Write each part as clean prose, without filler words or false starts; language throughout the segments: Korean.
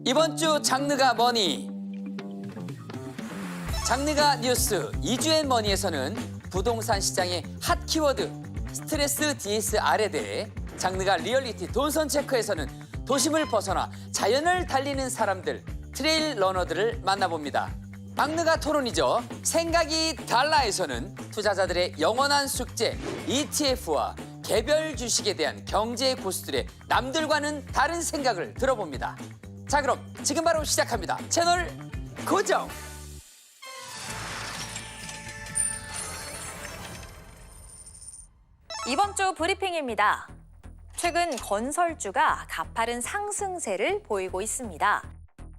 이번 주 장르가 뭐니? 장르가 뉴스 이주앤머니에서는 부동산 시장의 핫 키워드 스트레스 DSR에 대해 장르가 리얼리티 돈선 체크에서는 도심을 벗어나 자연을 달리는 사람들 트레일 러너들을 만나봅니다. 장르가 토론이죠. 생각이 달라에서는 투자자들의 영원한 숙제 ETF와 개별 주식에 대한 경제 고수들의 남들과는 다른 생각을 들어봅니다. 자, 그럼 지금 바로 시작합니다. 채널 고정! 이번 주 브리핑입니다. 최근 건설주가 가파른 상승세를 보이고 있습니다.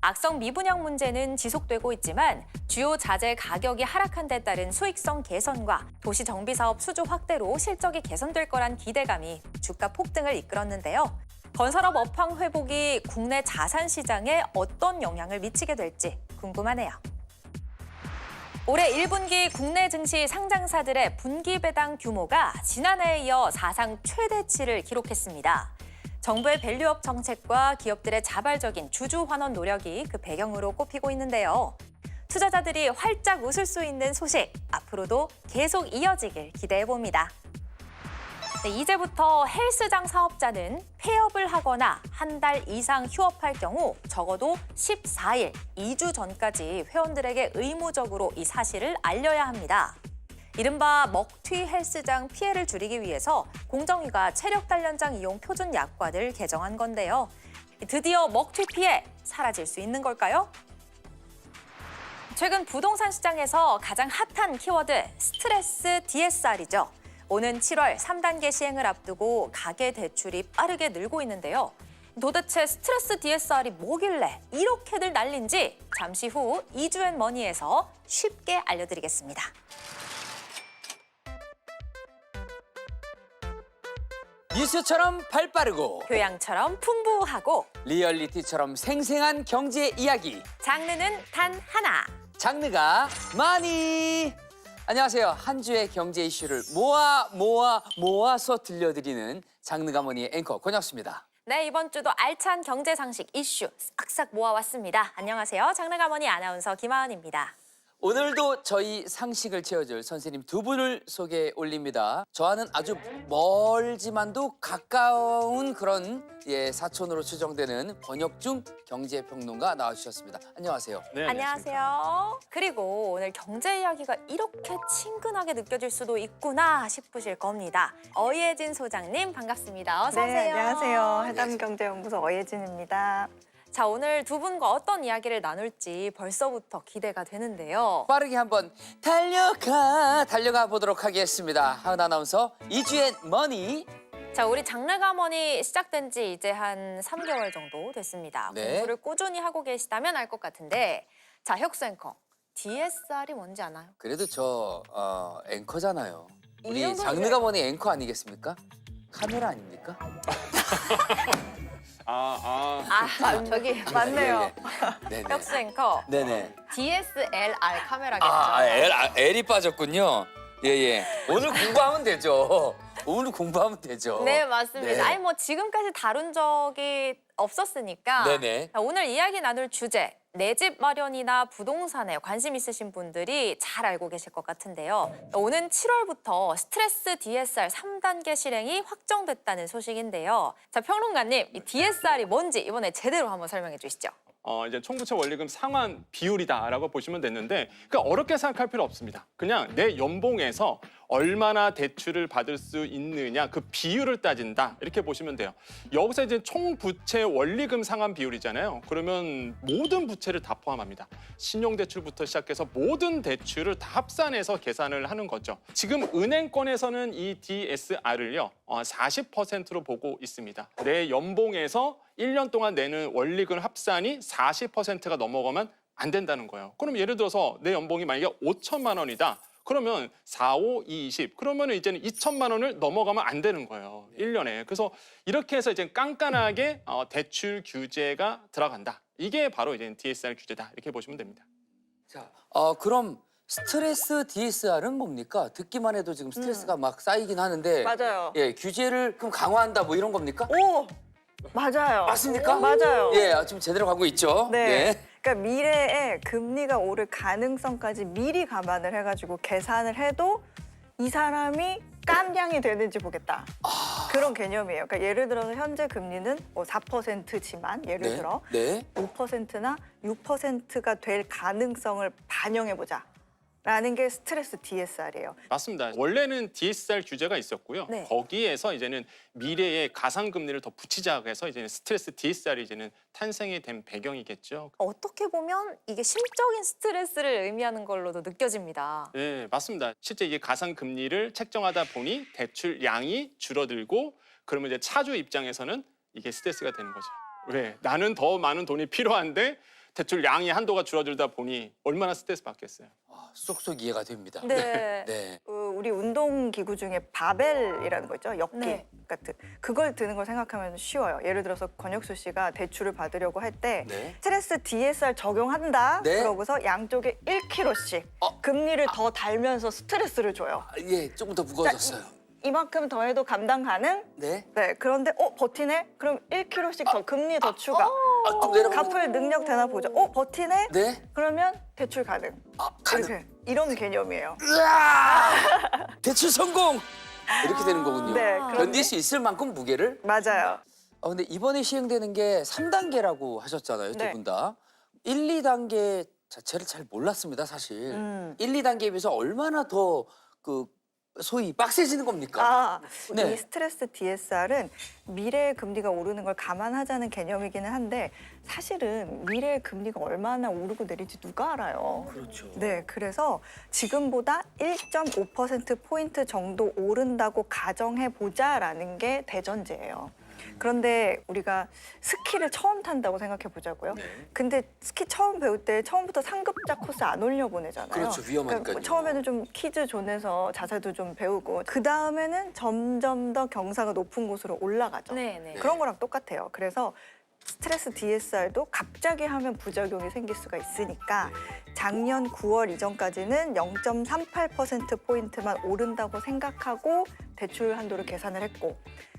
악성 미분양 문제는 지속되고 있지만 주요 자재 가격이 하락한 데 따른 수익성 개선과 도시 정비 사업 수주 확대로 실적이 개선될 거란 기대감이 주가 폭등을 이끌었는데요. 건설업 업황 회복이 국내 자산 시장에 어떤 영향을 미치게 될지 궁금하네요. 올해 1분기 국내 증시 상장사들의 분기 배당 규모가 지난해에 이어 사상 최대치를 기록했습니다. 정부의 밸류업 정책과 기업들의 자발적인 주주 환원 노력이 그 배경으로 꼽히고 있는데요. 투자자들이 활짝 웃을 수 있는 소식, 앞으로도 계속 이어지길 기대해봅니다. 네, 이제부터 헬스장 사업자는 폐업을 하거나 한 달 이상 휴업할 경우 적어도 14일, 2주 전까지 회원들에게 의무적으로 이 사실을 알려야 합니다. 이른바 먹튀 헬스장 피해를 줄이기 위해서 공정위가 체력 단련장 이용 표준 약관을 개정한 건데요. 드디어 먹튀 피해 사라질 수 있는 걸까요? 최근 부동산 시장에서 가장 핫한 키워드 스트레스 DSR이죠. 오는 7월 3단계 시행을 앞두고 가계 대출이 빠르게 늘고 있는데요. 도대체 스트레스 DSR이 뭐길래 이렇게들 난린지 잠시 후 이주앤머니에서 쉽게 알려드리겠습니다. 뉴스처럼 발빠르고 교양처럼 풍부하고 리얼리티처럼 생생한 경제 이야기 장르는 단 하나. 장르가 많이. 안녕하세요. 한 주의 경제 이슈를 모아서 들려드리는 장르가 뭐니의 앵커 권혁수입니다. 네, 이번 주도 알찬 경제 상식 이슈 싹싹 모아왔습니다. 안녕하세요. 장르가머니 아나운서 김하은입니다. 오늘도 저희 상식을 채워줄 선생님 두 분을 소개해 올립니다. 저와는 아주 멀지만도 가까운 그런 사촌으로 추정되는 권혁중 경제평론가 나와주셨습니다. 안녕하세요. 네, 안녕하세요. 그리고 오늘 경제 이야기가 이렇게 친근하게 느껴질 수도 있구나 싶으실 겁니다. 어예진 소장님 반갑습니다. 어서 오세요. 네, 안녕하세요. 해담경제연구소 어예진입니다. 자, 오늘 두 분과 어떤 이야기를 나눌지 벌써부터 기대가 되는데요. 빠르게 한번 달려가 보도록 하겠습니다. 하은 아나운서 이주앤머니. 자, 우리 장르가머니 시작된 지 이제 한 3개월 정도 됐습니다. 네. 공부를 꾸준히 하고 계시다면 알 것 같은데, 자, 혁수 앵커, DSR이 뭔지 아나요? 그래도 저 앵커잖아요. 이 우리 정도는 장르가머니 앵커 아니겠습니까? 카메라 아닙니까? 저기 맞네요. 네네. 혁수 앵커, 네네. DSLR 카메라겠죠? L이 빠졌군요. 예예. 오늘 공부하면 되죠. 오늘 공부하면 되죠. 네, 맞습니다. 네. 아니 뭐 지금까지 다룬 적이 없었으니까 네네. 자, 오늘 이야기 나눌 주제 내 집 마련이나 부동산에 관심 있으신 분들이 잘 알고 계실 것 같은데요. 오는 7월부터 스트레스 DSR 3단계 실행이 확정됐다는 소식인데요. 자, 평론가님, 이 DSR이 뭔지 이번에 제대로 한번 설명해 주시죠. 이제 총부채 원리금 상환 비율이다라고 보시면 됐는데 그러니까 어렵게 생각할 필요 없습니다. 그냥 내 연봉에서 얼마나 대출을 받을 수 있느냐 그 비율을 따진다 이렇게 보시면 돼요. 여기서 이제 총부채 원리금 상환 비율이잖아요. 그러면 모든 부채를 다 포함합니다. 신용대출부터 시작해서 모든 대출을 다 합산해서 계산을 하는 거죠. 지금 은행권에서는 이 DSR을요 40%로 보고 있습니다. 내 연봉에서 1년 동안 내는 원리금 합산이 40%가 넘어가면 안 된다는 거예요. 그럼 예를 들어서 내 연봉이 만약에 5천만 원이다. 그러면 4, 5, 2, 20. 그러면 이제는 2천만 원을 넘어가면 안 되는 거예요. 1년에. 그래서 이렇게 해서 이제 깐깐하게 대출 규제가 들어간다. 이게 바로 이제 DSR 규제다. 이렇게 보시면 됩니다. 자, 그럼 스트레스 DSR은 뭡니까? 듣기만 해도 지금 스트레스가 막 쌓이긴 하는데. 맞아요. 예, 규제를 그럼 강화한다 뭐 이런 겁니까? 오! 맞아요. 맞습니까? 맞아요. 예, 좀 제대로 가고 있죠. 네. 그러니까 미래에 금리가 오를 가능성까지 미리 감안을 해가지고 계산을 해도 이 사람이 깜냥이 되는지 보겠다. 그런 개념이에요. 그러니까 예를 들어서 현재 금리는 뭐 4%지만 예를 네. 들어 네. 5%나 6%가 될 가능성을 반영해보자. 라는 게 스트레스 DSR이에요. 맞습니다. 원래는 DSR 규제가 있었고요. 네. 거기에서 이제는 미래의 가상금리를 더 붙이자고 해서 이제는 스트레스 DSR이 이제는 탄생이 된 배경이겠죠. 어떻게 보면 이게 심적인 스트레스를 의미하는 걸로도 느껴집니다. 네, 맞습니다. 실제 이게 가상금리를 책정하다 보니 대출량이 줄어들고 그러면 이제 차주 입장에서는 이게 스트레스가 되는 거죠. 왜? 나는 더 많은 돈이 필요한데 대출량이 한도가 줄어들다 보니 얼마나 스트레스 받겠어요. 쏙쏙 이해가 됩니다. 네. 네. 우리 운동기구 중에 바벨이라는 거 있죠? 역기 네. 같은. 그걸 드는 걸 생각하면 쉬워요. 예를 들어서 권혁수 씨가 대출을 받으려고 할 때 네. 스트레스 DSR 적용한다. 네. 그러고서 양쪽에 1kg씩 금리를 더 달면서 스트레스를 줘요. 예, 조금 더 무거워졌어요. 이만큼 더 해도 감당 가능? 네. 네. 그런데 버티네? 그럼 1kg씩 더 금리 더 추가. 좀 내려가. 갚을 능력 되나 보자. 버티네? 네. 그러면 대출 가능. 가능. 이렇게 이런 개념이에요. 으아! 대출 성공! 이렇게 되는 거군요. 네, 그런데- 견딜 수 있을 만큼 무게를. 맞아요. 근데 이번에 시행되는 게 3단계라고 하셨잖아요, 두 네. 분 다. 1, 2단계 자체를 잘 몰랐습니다, 사실. 1, 2단계에 비해서 얼마나 더 소위 빡세지는 겁니까? 네. 이 스트레스 DSR은 미래의 금리가 오르는 걸 감안하자는 개념이기는 한데 사실은 미래의 금리가 얼마나 오르고 내릴지 누가 알아요. 그렇죠. 네, 그래서 지금보다 1.5%포인트 정도 오른다고 가정해 보자라는 게 대전제예요. 그런데 우리가 스키를 처음 탄다고 생각해 보자고요. 네. 근데 스키 처음 배울 때 처음부터 상급자 코스 안 올려보내잖아요. 그렇죠, 위험하니까요. 뭐 처음에는 좀 퀴즈 존에서 자세도 좀 배우고 그 다음에는 점점 더 경사가 높은 곳으로 올라가죠. 네, 네. 그런 거랑 똑같아요. 그래서 스트레스 DSR도 갑자기 하면 부작용이 생길 수가 있으니까 작년 9월 이전까지는 0.38%포인트만 오른다고 생각하고 대출 한도를 계산을 했고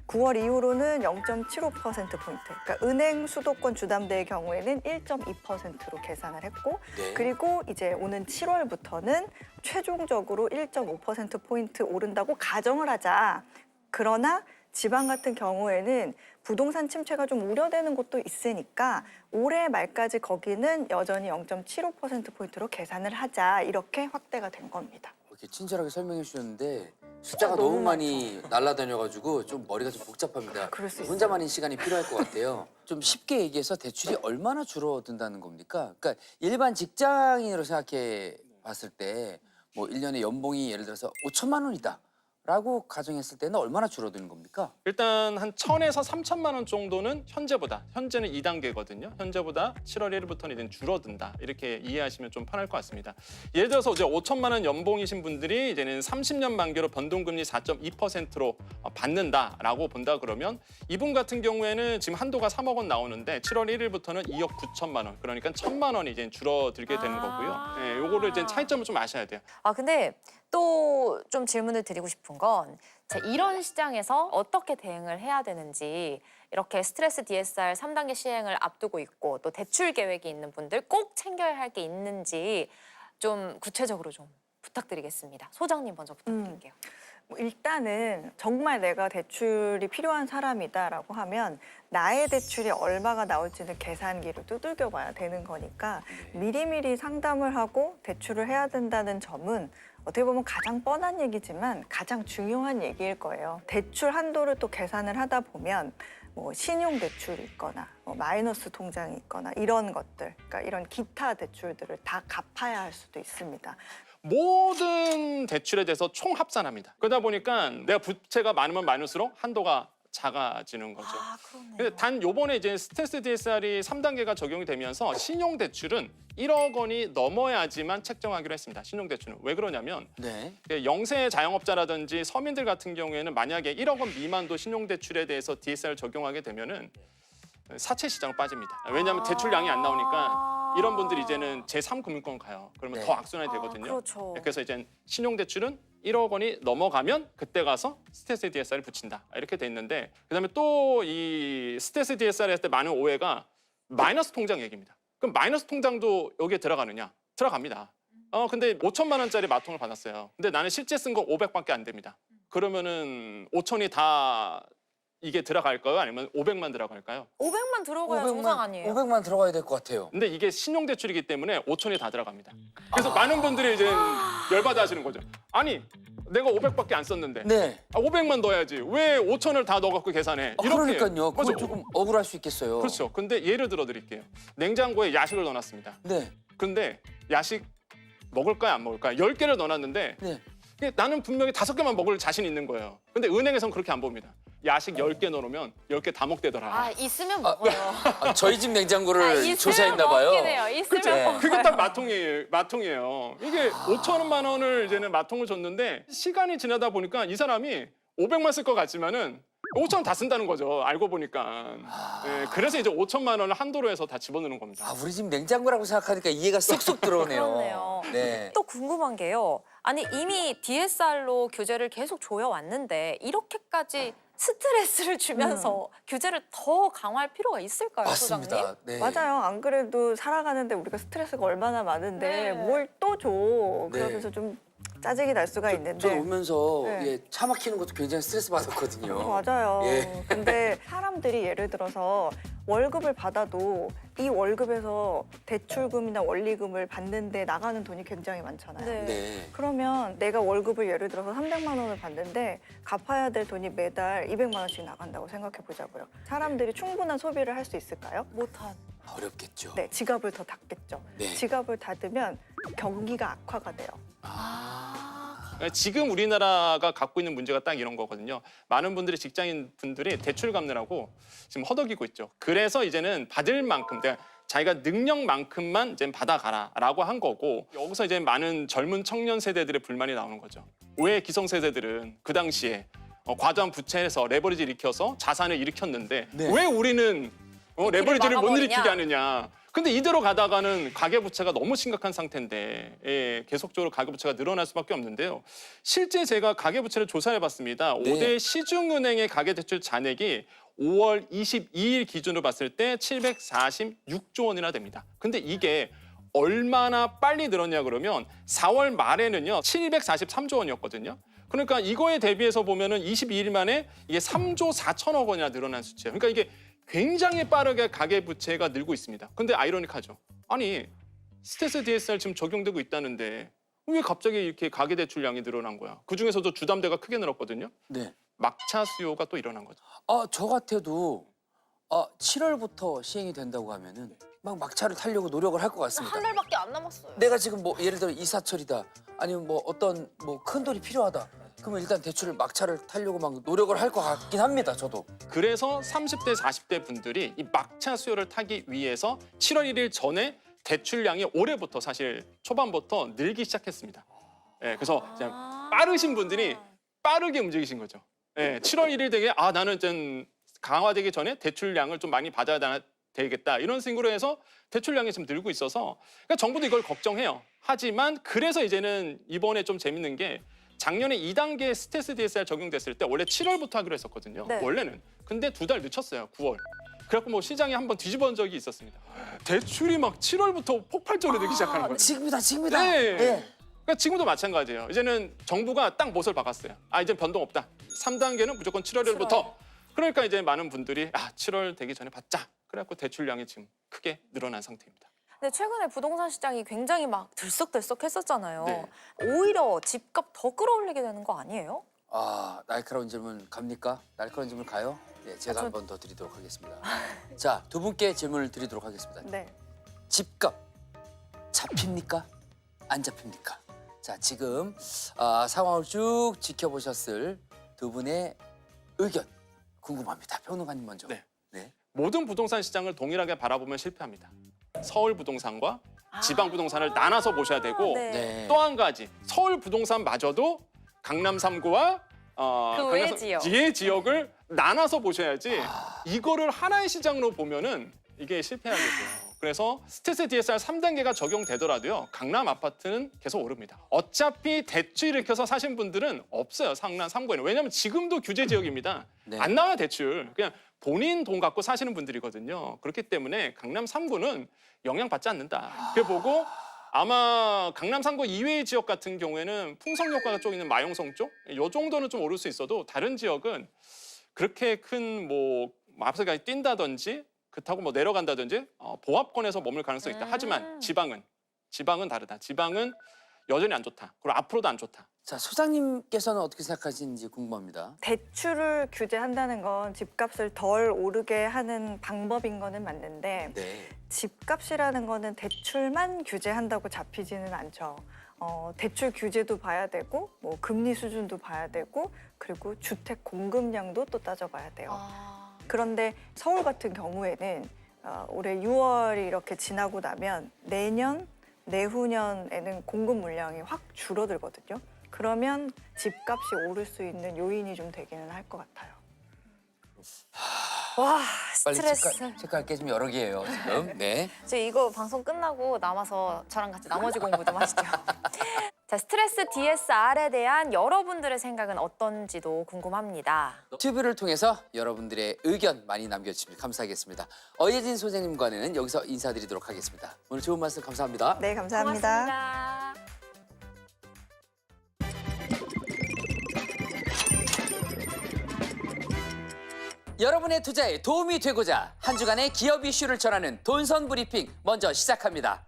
9월 이후로는 0.75%포인트, 그러니까 은행 수도권 주담대의 경우에는 1.2%로 계산을 했고 네. 그리고 이제 오는 7월부터는 최종적으로 1.5%포인트 오른다고 가정을 하자. 그러나 지방 같은 경우에는 부동산 침체가 좀 우려되는 곳도 있으니까 올해 말까지 거기는 여전히 0.75%포인트로 계산을 하자. 이렇게 확대가 된 겁니다. 이렇게 친절하게 설명해 주셨는데 숫자가 너무 너무 많이 날아다녀가지고 좀 머리가 좀 복잡합니다. 그럴 수 있어요. 혼자만의 시간이 필요할 것 같아요. 좀 쉽게 얘기해서 대출이 얼마나 줄어든다는 겁니까? 그러니까 일반 직장인으로 생각해 봤을 때 뭐 1년에 연봉이 예를 들어서 5천만 원이다. 라고 가정했을 때는 얼마나 줄어드는 겁니까? 일단 한 1,000에서 3천만 원 정도는 현재는 2단계거든요. 현재보다 7월 1일부터는 이제 줄어든다. 이렇게 이해하시면 좀 편할 것 같습니다. 예를 들어서 이제 5천만 원 연봉이신 분들이 이제는 30년 만기로 변동금리 4.2%로 받는다라고 본다 그러면 이분 같은 경우에는 지금 한도가 3억 원 나오는데 7월 1일부터는 2억 9천만 원. 그러니까 1,000만 원이 이제 줄어들게 되는 거고요. 네, 요거를 이제 차이점을 좀 아셔야 돼요. 근데 또 좀 질문을 드리고 싶은 건 이런 시장에서 어떻게 대응을 해야 되는지 이렇게 스트레스 DSR 3단계 시행을 앞두고 있고 또 대출 계획이 있는 분들 꼭 챙겨야 할 게 있는지 좀 구체적으로 좀 부탁드리겠습니다. 소장님 먼저 부탁드릴게요. 일단은 정말 내가 대출이 필요한 사람이다라고 하면 나의 대출이 얼마가 나올지는 계산기를 두들겨 봐야 되는 거니까 미리미리 상담을 하고 대출을 해야 된다는 점은 어떻게 보면 가장 뻔한 얘기지만 가장 중요한 얘기일 거예요. 대출 한도를 또 계산을 하다 보면 뭐 신용 대출이 있거나 뭐 마이너스 통장이 있거나 이런 것들, 그러니까 이런 기타 대출들을 다 갚아야 할 수도 있습니다. 모든 대출에 대해서 총 합산합니다. 그러다 보니까 내가 부채가 많으면 많을수록 한도가 작아지는 거죠. 그렇네요. 근데 단 요번에 이제 스트레스 DSR이 3단계가 적용이 되면서 신용대출은 1억 원이 넘어야지만 책정하기로 했습니다. 신용대출은. 왜 그러냐면 네. 영세 자영업자라든지 서민들 같은 경우에는 만약에 1억 원 미만도 신용대출에 대해서 DSR 적용하게 되면은 사채 시장 빠집니다. 왜냐하면 대출량이 안 나오니까 이런 분들이 이제는 제3금융권 가요. 그러면 네. 더 악순환이 되거든요. 그렇죠. 그래서 이제 신용대출은 1억 원이 넘어가면 그때 가서 스트레스 DSR을 붙인다. 이렇게 돼 있는데 그다음에 또 이 스트레스 DSR 했을 때 많은 오해가 마이너스 통장 얘기입니다. 그럼 마이너스 통장도 여기에 들어가느냐? 들어갑니다. 근데 5천만 원짜리 마통을 받았어요. 근데 나는 실제 쓴 거 500밖에 안 됩니다. 그러면은 5천이 다 이게 들어갈까요? 아니면 500만 들어갈까요? 500만 들어가야 정상 아니에요? 500만 들어가야 될 것 같아요. 근데 이게 신용대출이기 때문에 5천이 다 들어갑니다. 그래서 많은 분들이 이제 열받아 하시는 거죠. 아니, 내가 500밖에 안 썼는데 네. 500만 넣어야지. 왜 5천을 다 넣어갖고 계산해? 그러니까요. 그건 맞아. 조금 억울할 수 있겠어요. 그렇죠. 근데 예를 들어 드릴게요. 냉장고에 야식을 넣어놨습니다. 네. 근데 야식 먹을까요? 안 먹을까요? 10개를 넣어놨는데 네. 이게 나는 분명히 5개만 먹을 자신 있는 거예요. 근데 은행에선 그렇게 안 봅니다. 야식 10개 넣어놓으면 10개 다 먹대더라. 아, 있으면 먹어요. 저희 집 냉장고를 있으면 조사했나 봐요. 먹긴 해요. 있으면 네. 먹어요. 그게 딱 마통이에요. 이게 5천만 원을 이제는 마통을 줬는데 시간이 지나다 보니까 이 사람이 500만 쓸 것 같지만은 5천 다 쓴다는 거죠. 알고 보니까. 네, 그래서 이제 5천만 원을 한도로 해서 다 집어넣는 겁니다. 우리 집 냉장고라고 생각하니까 이해가 쏙쏙 들어오네요. 그렇네요. 네. 또 궁금한 게요. 아니 이미 DSR로 규제를 계속 조여왔는데 이렇게까지 스트레스를 주면서 규제를 더 강화할 필요가 있을까요, 소장님? 맞습니다. 네. 맞아요. 안 그래도 살아가는데 우리가 스트레스가 얼마나 많은데 네. 뭘 또 줘. 네. 그러면서 좀 짜증이 날 수가 있는데. 저 오면서 네. 예, 차 막히는 것도 굉장히 스트레스 받았거든요. 맞아요. 예. 근데 사람들이 예를 들어서 월급을 받아도 이 월급에서 대출금이나 원리금을 받는데 나가는 돈이 굉장히 많잖아요. 네. 네. 그러면 내가 월급을 예를 들어서 300만 원을 받는데 갚아야 될 돈이 매달 200만 원씩 나간다고 생각해 보자고요. 사람들이 충분한 소비를 할 수 있을까요? 못한. 어렵겠죠. 네, 지갑을 더 닫겠죠. 네. 지갑을 닫으면 경기가 악화가 돼요. 지금 우리나라가 갖고 있는 문제가 딱 이런 거거든요. 많은 분들이 직장인 분들이 대출 갚느라고 지금 허덕이고 있죠. 그래서 이제는 받을 만큼, 그러니까 자기가 능력만큼만 이제 받아가라라고 한 거고 여기서 이제 많은 젊은 청년 세대들의 불만이 나오는 거죠. 왜 기성세대들은 그 당시에 과도한 부채에서 레버리지를 일으켜서 자산을 일으켰는데 네. 왜 우리는 레버리지를 못 막아버리냐? 일으키게 하느냐. 근데 이대로 가다가는 가계부채가 너무 심각한 상태인데 예, 계속적으로 가계부채가 늘어날 수밖에 없는데요. 실제 제가 가계부채를 조사해봤습니다. 네. 5대 시중은행의 가계대출 잔액이 5월 22일 기준으로 봤을 때 746조 원이나 됩니다. 근데 이게 얼마나 빨리 늘었냐 그러면 4월 말에는요 743조 원이었거든요. 그러니까 이거에 대비해서 보면은 22일 만에 이게 3조 4천억 원이나 늘어난 수치예요. 그러니까 이게 굉장히 빠르게 가계부채가 늘고 있습니다. 근데 아이러니하죠. 아니 스트레스 DSR 지금 적용되고 있다는데 왜 갑자기 이렇게 가계대출량이 늘어난 거야? 그중에서도 주담대가 크게 늘었거든요. 네. 막차 수요가 또 일어난 거죠. 저 같아도 7월부터 시행이 된다고 하면은 막 막차를 타려고 노력을 할 것 같습니다. 한 달밖에 안 남았어요. 내가 지금 뭐 예를 들어 이사철이다. 아니면 뭐 어떤 뭐 큰 돈이 필요하다. 그러면 일단 대출을 막차를 타려고 막 노력을 할 것 같긴 합니다. 저도. 그래서 30대, 40대 분들이 이 막차 수요를 타기 위해서 7월 1일 전에 대출량이 올해부터 사실 초반부터 늘기 시작했습니다. 예, 그래서 그냥 빠르신 분들이 빠르게 움직이신 거죠. 예, 7월 1일 되게 나는 좀 강화되기 전에 대출량을 좀 많이 받아야 되겠다 이런 식으로 해서 대출량이 지금 늘고 있어서 그러니까 정부도 이걸 걱정해요. 하지만 그래서 이제는 이번에 좀 재밌는 게 작년에 2단계 스트레스 DSR 적용됐을 때 원래 7월부터 하기로 했었거든요. 네. 원래는. 근데 2달 늦췄어요. 9월. 그래갖고 뭐 시장이 한번 뒤집어진 적이 있었습니다. 대출이 막 7월부터 폭발적으로 늘기 시작하는 거예요. 지금이다. 네. 예. 그러니까 지금도 마찬가지예요. 이제는 정부가 딱 못을 박았어요. 이제 변동 없다. 3단계는 무조건 7월 1일부터. 그러니까 이제 많은 분들이 7월 되기 전에 받자. 그래갖고 대출량이 지금 크게 늘어난 상태입니다. 근데 최근에 부동산 시장이 굉장히 막 들썩들썩했었잖아요. 네. 오히려 집값 더 끌어올리게 되는 거 아니에요? 날카로운 질문 갑니까? 날카로운 질문 가요? 네, 제가 저- 한 번 더 드리도록 하겠습니다. 자, 두 분께 질문을 드리도록 하겠습니다. 네. 집값 잡힙니까? 안 잡힙니까? 자, 지금 상황을 쭉 지켜보셨을 두 분의 의견 궁금합니다. 평론가님 먼저. 네. 네. 모든 부동산 시장을 동일하게 바라보면 실패합니다. 서울 부동산과 지방 부동산을 나눠서 보셔야 되고 네. 네. 또 한 가지 서울 부동산마저도 강남 3구와 그 외 지역. 지의 지역을 나눠서 보셔야지 이거를 하나의 시장으로 보면은 이게 실패하겠고요. 그래서 스트레스 DSR 3단계가 적용되더라도요. 강남 아파트는 계속 오릅니다. 어차피 대출 일으켜서 사신 분들은 없어요. 강남 3구에는. 왜냐하면 지금도 규제 지역입니다. 네. 안 나와요 대출. 그냥 본인 돈 갖고 사시는 분들이거든요. 그렇기 때문에 강남 3구는 영향받지 않는다. 그래 보고 아마 강남 3구 이외의 지역 같은 경우에는 풍성 효과가 좀 있는 마용성 쪽, 이 정도는 좀 오를 수 있어도 다른 지역은 그렇게 큰 뭐 앞서까지 뛴다든지 그렇다고 뭐 내려간다든지 보합권에서 머물 가능성이 있다. 하지만 지방은 다르다. 지방은 여전히 안 좋다. 그리고 앞으로도 안 좋다. 자, 소장님께서는 어떻게 생각하시는지 궁금합니다. 대출을 규제한다는 건 집값을 덜 오르게 하는 방법인 거는 맞는데 네. 집값이라는 거는 대출만 규제한다고 잡히지는 않죠. 대출 규제도 봐야 되고 뭐 금리 수준도 봐야 되고 그리고 주택 공급량도 또 따져봐야 돼요. 그런데 서울 같은 경우에는 올해 6월이 이렇게 지나고 나면 내년, 내후년에는 공급 물량이 확 줄어들거든요. 그러면 집값이 오를 수 있는 요인이 좀 되기는 할 것 같아요. 와, 빨리 스트레스. 체크할 게 좀 여러 개예요, 지금. 네. 저 이거 방송 끝나고 남아서 저랑 같이 나머지 공부 좀 하시죠. 자, 스트레스 DSR에 대한 여러분들의 생각은 어떤지도 궁금합니다. 튜브를 통해서 여러분들의 의견 많이 남겨주시면 감사하겠습니다. 어예진 소장님과는 여기서 인사드리도록 하겠습니다. 오늘 좋은 말씀 감사합니다. 네, 감사합니다. 고맙습니다. 여러분의 투자에 도움이 되고자 한 주간의 기업 이슈를 전하는 돈선 브리핑 먼저 시작합니다.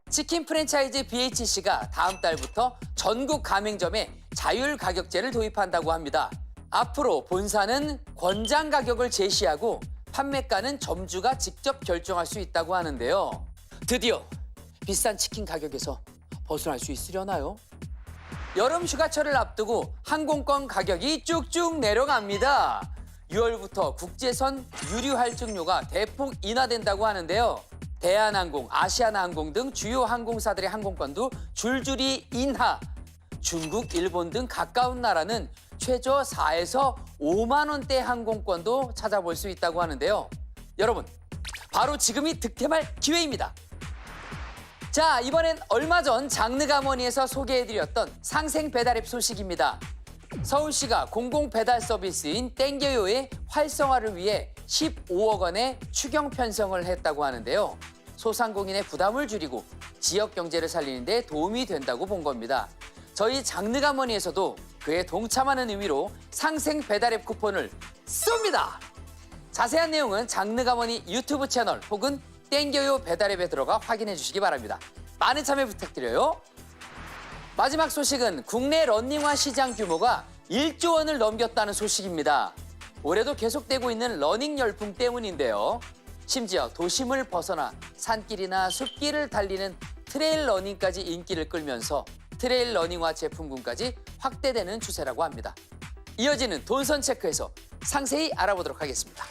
치킨 프랜차이즈 BHC가 다음 달부터 전국 가맹점에 자율 가격제를 도입한다고 합니다. 앞으로 본사는 권장 가격을 제시하고 판매가는 점주가 직접 결정할 수 있다고 하는데요. 드디어 비싼 치킨 가격에서 벗어날 수 있으려나요? 여름 휴가철을 앞두고 항공권 가격이 쭉쭉 내려갑니다. 6월부터 국제선 유류 할증료가 대폭 인하된다고 하는데요. 대한항공, 아시아나항공 등 주요 항공사들의 항공권도 줄줄이 인하. 중국, 일본 등 가까운 나라는 최저 4에서 5만 원대 항공권도 찾아볼 수 있다고 하는데요. 여러분, 바로 지금이 득템할 기회입니다. 자, 이번엔 얼마 전 장르가머니에서 소개해드렸던 상생 배달앱 소식입니다. 서울시가 공공배달 서비스인 땡겨요의 활성화를 위해 15억 원의 추경 편성을 했다고 하는데요. 소상공인의 부담을 줄이고 지역 경제를 살리는 데 도움이 된다고 본 겁니다. 저희 장르가머니에서도 그에 동참하는 의미로 상생 배달앱 쿠폰을 쏩니다. 자세한 내용은 장르가머니 유튜브 채널 혹은 땡겨요 배달앱에 들어가 확인해 주시기 바랍니다. 많은 참여 부탁드려요. 마지막 소식은 국내 러닝화 시장 규모가 1조 원을 넘겼다는 소식입니다. 올해도 계속되고 있는 러닝 열풍 때문인데요. 심지어 도심을 벗어나 산길이나 숲길을 달리는 트레일 러닝까지 인기를 끌면서 트레일 러닝화 제품군까지 확대되는 추세라고 합니다. 이어지는 돈선 체크에서 상세히 알아보도록 하겠습니다.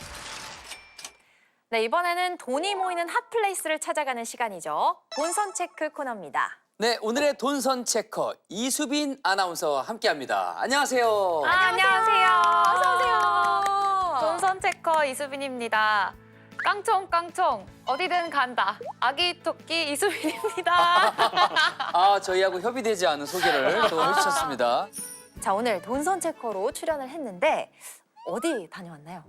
네, 이번에는 돈이 모이는 핫플레이스를 찾아가는 시간이죠. 돈선 체크 코너입니다. 네, 오늘의 돈선 체커 이수빈 아나운서와 함께합니다. 안녕하세요. 안녕하세요. 어서 오세요. 돈선 체커 이수빈입니다. 깡총깡총 어디든 간다. 아기 토끼 이수빈입니다. 아, 저희하고 협의되지 않은 소개를 또 해주셨습니다. 자, 오늘 돈선 체커로 출연을 했는데 어디 다녀왔나요?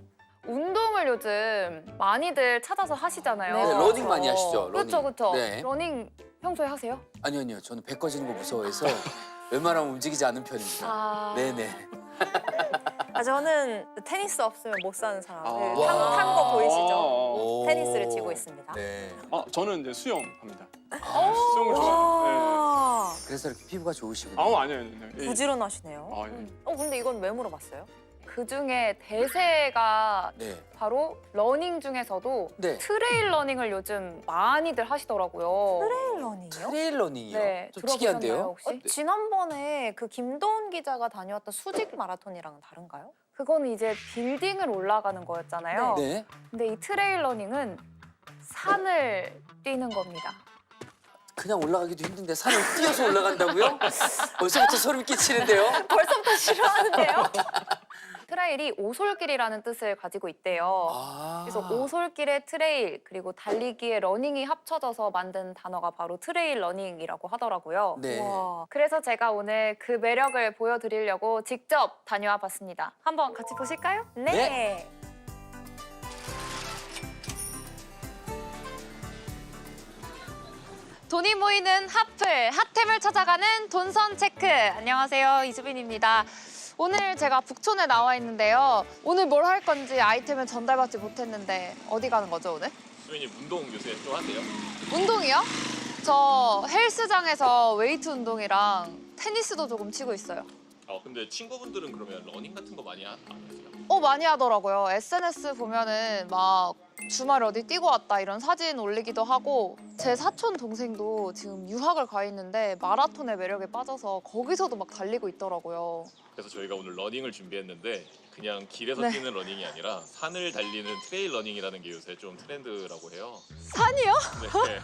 운동을 요즘 많이들 찾아서 하시잖아요. 네, 러닝 많이 하시죠? 러닝. 그렇죠, 그렇죠. 네. 러닝 평소에 하세요? 아니요. 저는 배 꺼지는 거 무서워해서 웬만하면 움직이지 않는 편입니다. 아. 네네. 저는 테니스 없으면 못 사는 사람. 와. 탄 거 보이시죠? 오. 테니스를 치고 있습니다. 네. 저는 이제 수영합니다. 수영을 좋아해요. 그래서 이렇게 피부가 좋으시군요. 아니에요. 예. 부지런하시네요. 예. 근데 이건 왜 물어봤어요? 그 중에 대세가 네. 바로 러닝 중에서도 네. 트레일 러닝을 요즘 많이들 하시더라고요. 트레일 러닝이요? 트레일 러닝이요? 네, 좀 들어보셨나요, 특이한데요? 혹시? 지난번에 그 김도훈 기자가 다녀왔던 수직 마라톤이랑은 다른가요? 그거는 이제 빌딩을 올라가는 거였잖아요. 네. 근데 이 트레일 러닝은 산을 뛰는 겁니다. 그냥 올라가기도 힘든데 산을 뛰어서 올라간다고요? 벌써부터 소름 끼치는데요? 벌써부터 싫어하는데요? 트레일이 오솔길이라는 뜻을 가지고 있대요. 아. 그래서 오솔길의 트레일 그리고 달리기의 러닝이 합쳐져서 만든 단어가 바로 트레일 러닝이라고 하더라고요. 네. 와, 그래서 제가 오늘 그 매력을 보여드리려고 직접 다녀와 봤습니다. 한번 같이 보실까요? 네. 네. 돈이 모이는 핫플, 핫템을 찾아가는 돈선 체크. 안녕하세요, 이수빈입니다. 오늘 제가 북촌에 나와 있는데요. 오늘 뭘 할 건지 아이템을 전달받지 못했는데 어디 가는 거죠, 오늘? 수빈이 운동 요새 또 하세요? 운동이요? 저 헬스장에서 웨이트 운동이랑 테니스도 조금 치고 있어요. 근데 친구분들은 그러면 러닝 같은 거 많이 안 하세요? 많이 하더라고요. SNS 보면은 막 주말에 어디 뛰고 왔다 이런 사진 올리기도 하고 제 사촌 동생도 지금 유학을 가 있는데 마라톤의 매력에 빠져서 거기서도 막 달리고 있더라고요. 그래서 저희가 오늘 러닝을 준비했는데 그냥 길에서 네. 뛰는 러닝이 아니라 산을 달리는 트레일 러닝이라는 게 요새 좀 트렌드라고 해요. 산이요? 네.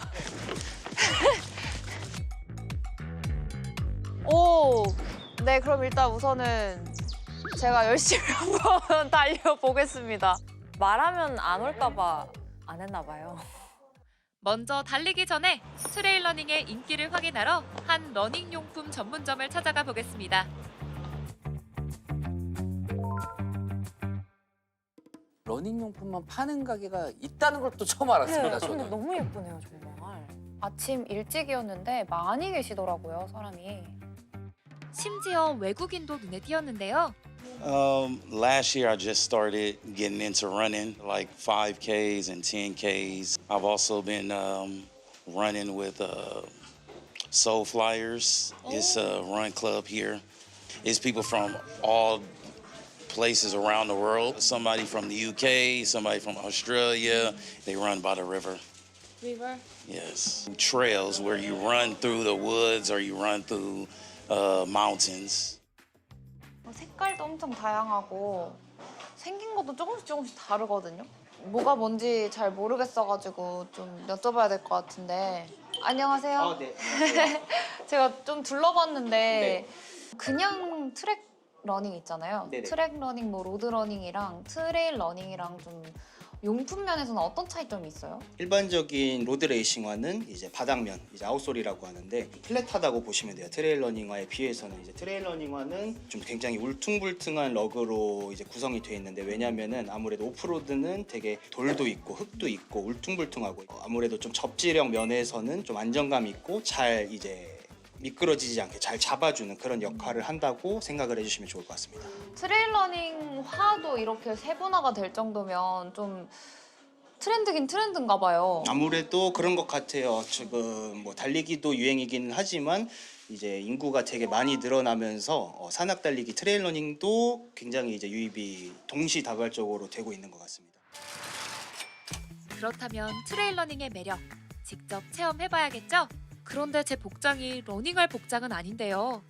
오, 네 그럼 일단 우선은 제가 열심히 한번 달려보겠습니다. 말하면 안 올까 봐 안 했나 봐요. 먼저 달리기 전에 트레일 러닝의 인기를 확인하러 한 러닝 용품 전문점을 찾아가 보겠습니다. 러닝용품만 파는 가게가 있다는 걸 또 처음 알았습니다. 근데 저는. 너무 예쁘네요, 정말. 아침 일찍이었는데 많이 계시더라고요, 사람이. 심지어 외국인도 눈에 띄었는데요. Last year, I just started getting into running, like 5Ks and 10Ks. I've also been running with Soul Flyers. It's a run club here. It's people from all places around the world. Somebody from the UK, somebody from Australia. They run by the river. River? Yes. Trails where you run through the woods or you run through mountains. 색깔도 엄청 다양하고 생긴 것도 조금씩 다르거든요. 뭐가 뭔지 잘 모르겠어가지고 좀 여쭤봐야 될 것 같은데. 안녕하세요. 네. 제가 좀 둘러봤는데 그냥 트랙 러닝 있잖아요. 네네. 트랙 러닝, 뭐 로드 러닝이랑 트레일 러닝이랑 좀 용품 면에서는 어떤 차이점이 있어요? 일반적인 로드 레이싱화는 이제 바닥면, 이제 아웃솔이라고 하는데 플랫하다고 보시면 돼요. 트레일 러닝화에 비해서는 이제 트레일 러닝화는 좀 굉장히 울퉁불퉁한 러그로 이제 구성이 되어 있는데 왜냐면은 아무래도 오프로드는 되게 돌도 있고 흙도 있고 울퉁불퉁하고 아무래도 좀 접지력 면에서는 좀 안정감 있고 잘 이제 미끄러지지 않게 잘 잡아주는 그런 역할을 한다고 생각을 해주시면 좋을 것 같습니다. 트레일 러닝화도 이렇게 세분화가 될 정도면 좀 트렌드긴 트렌드인가 봐요. 아무래도 그런 것 같아요. 지금 뭐 달리기도 유행이긴 하지만 이제 인구가 되게 많이 늘어나면서 산악 달리기, 트레일 러닝도 굉장히 이제 유입이 동시다발적으로 되고 있는 것 같습니다. 그렇다면 트레일 러닝의 매력 직접 체험해봐야겠죠? 그런데 제 복장이 러닝할 복장은 아닌데요.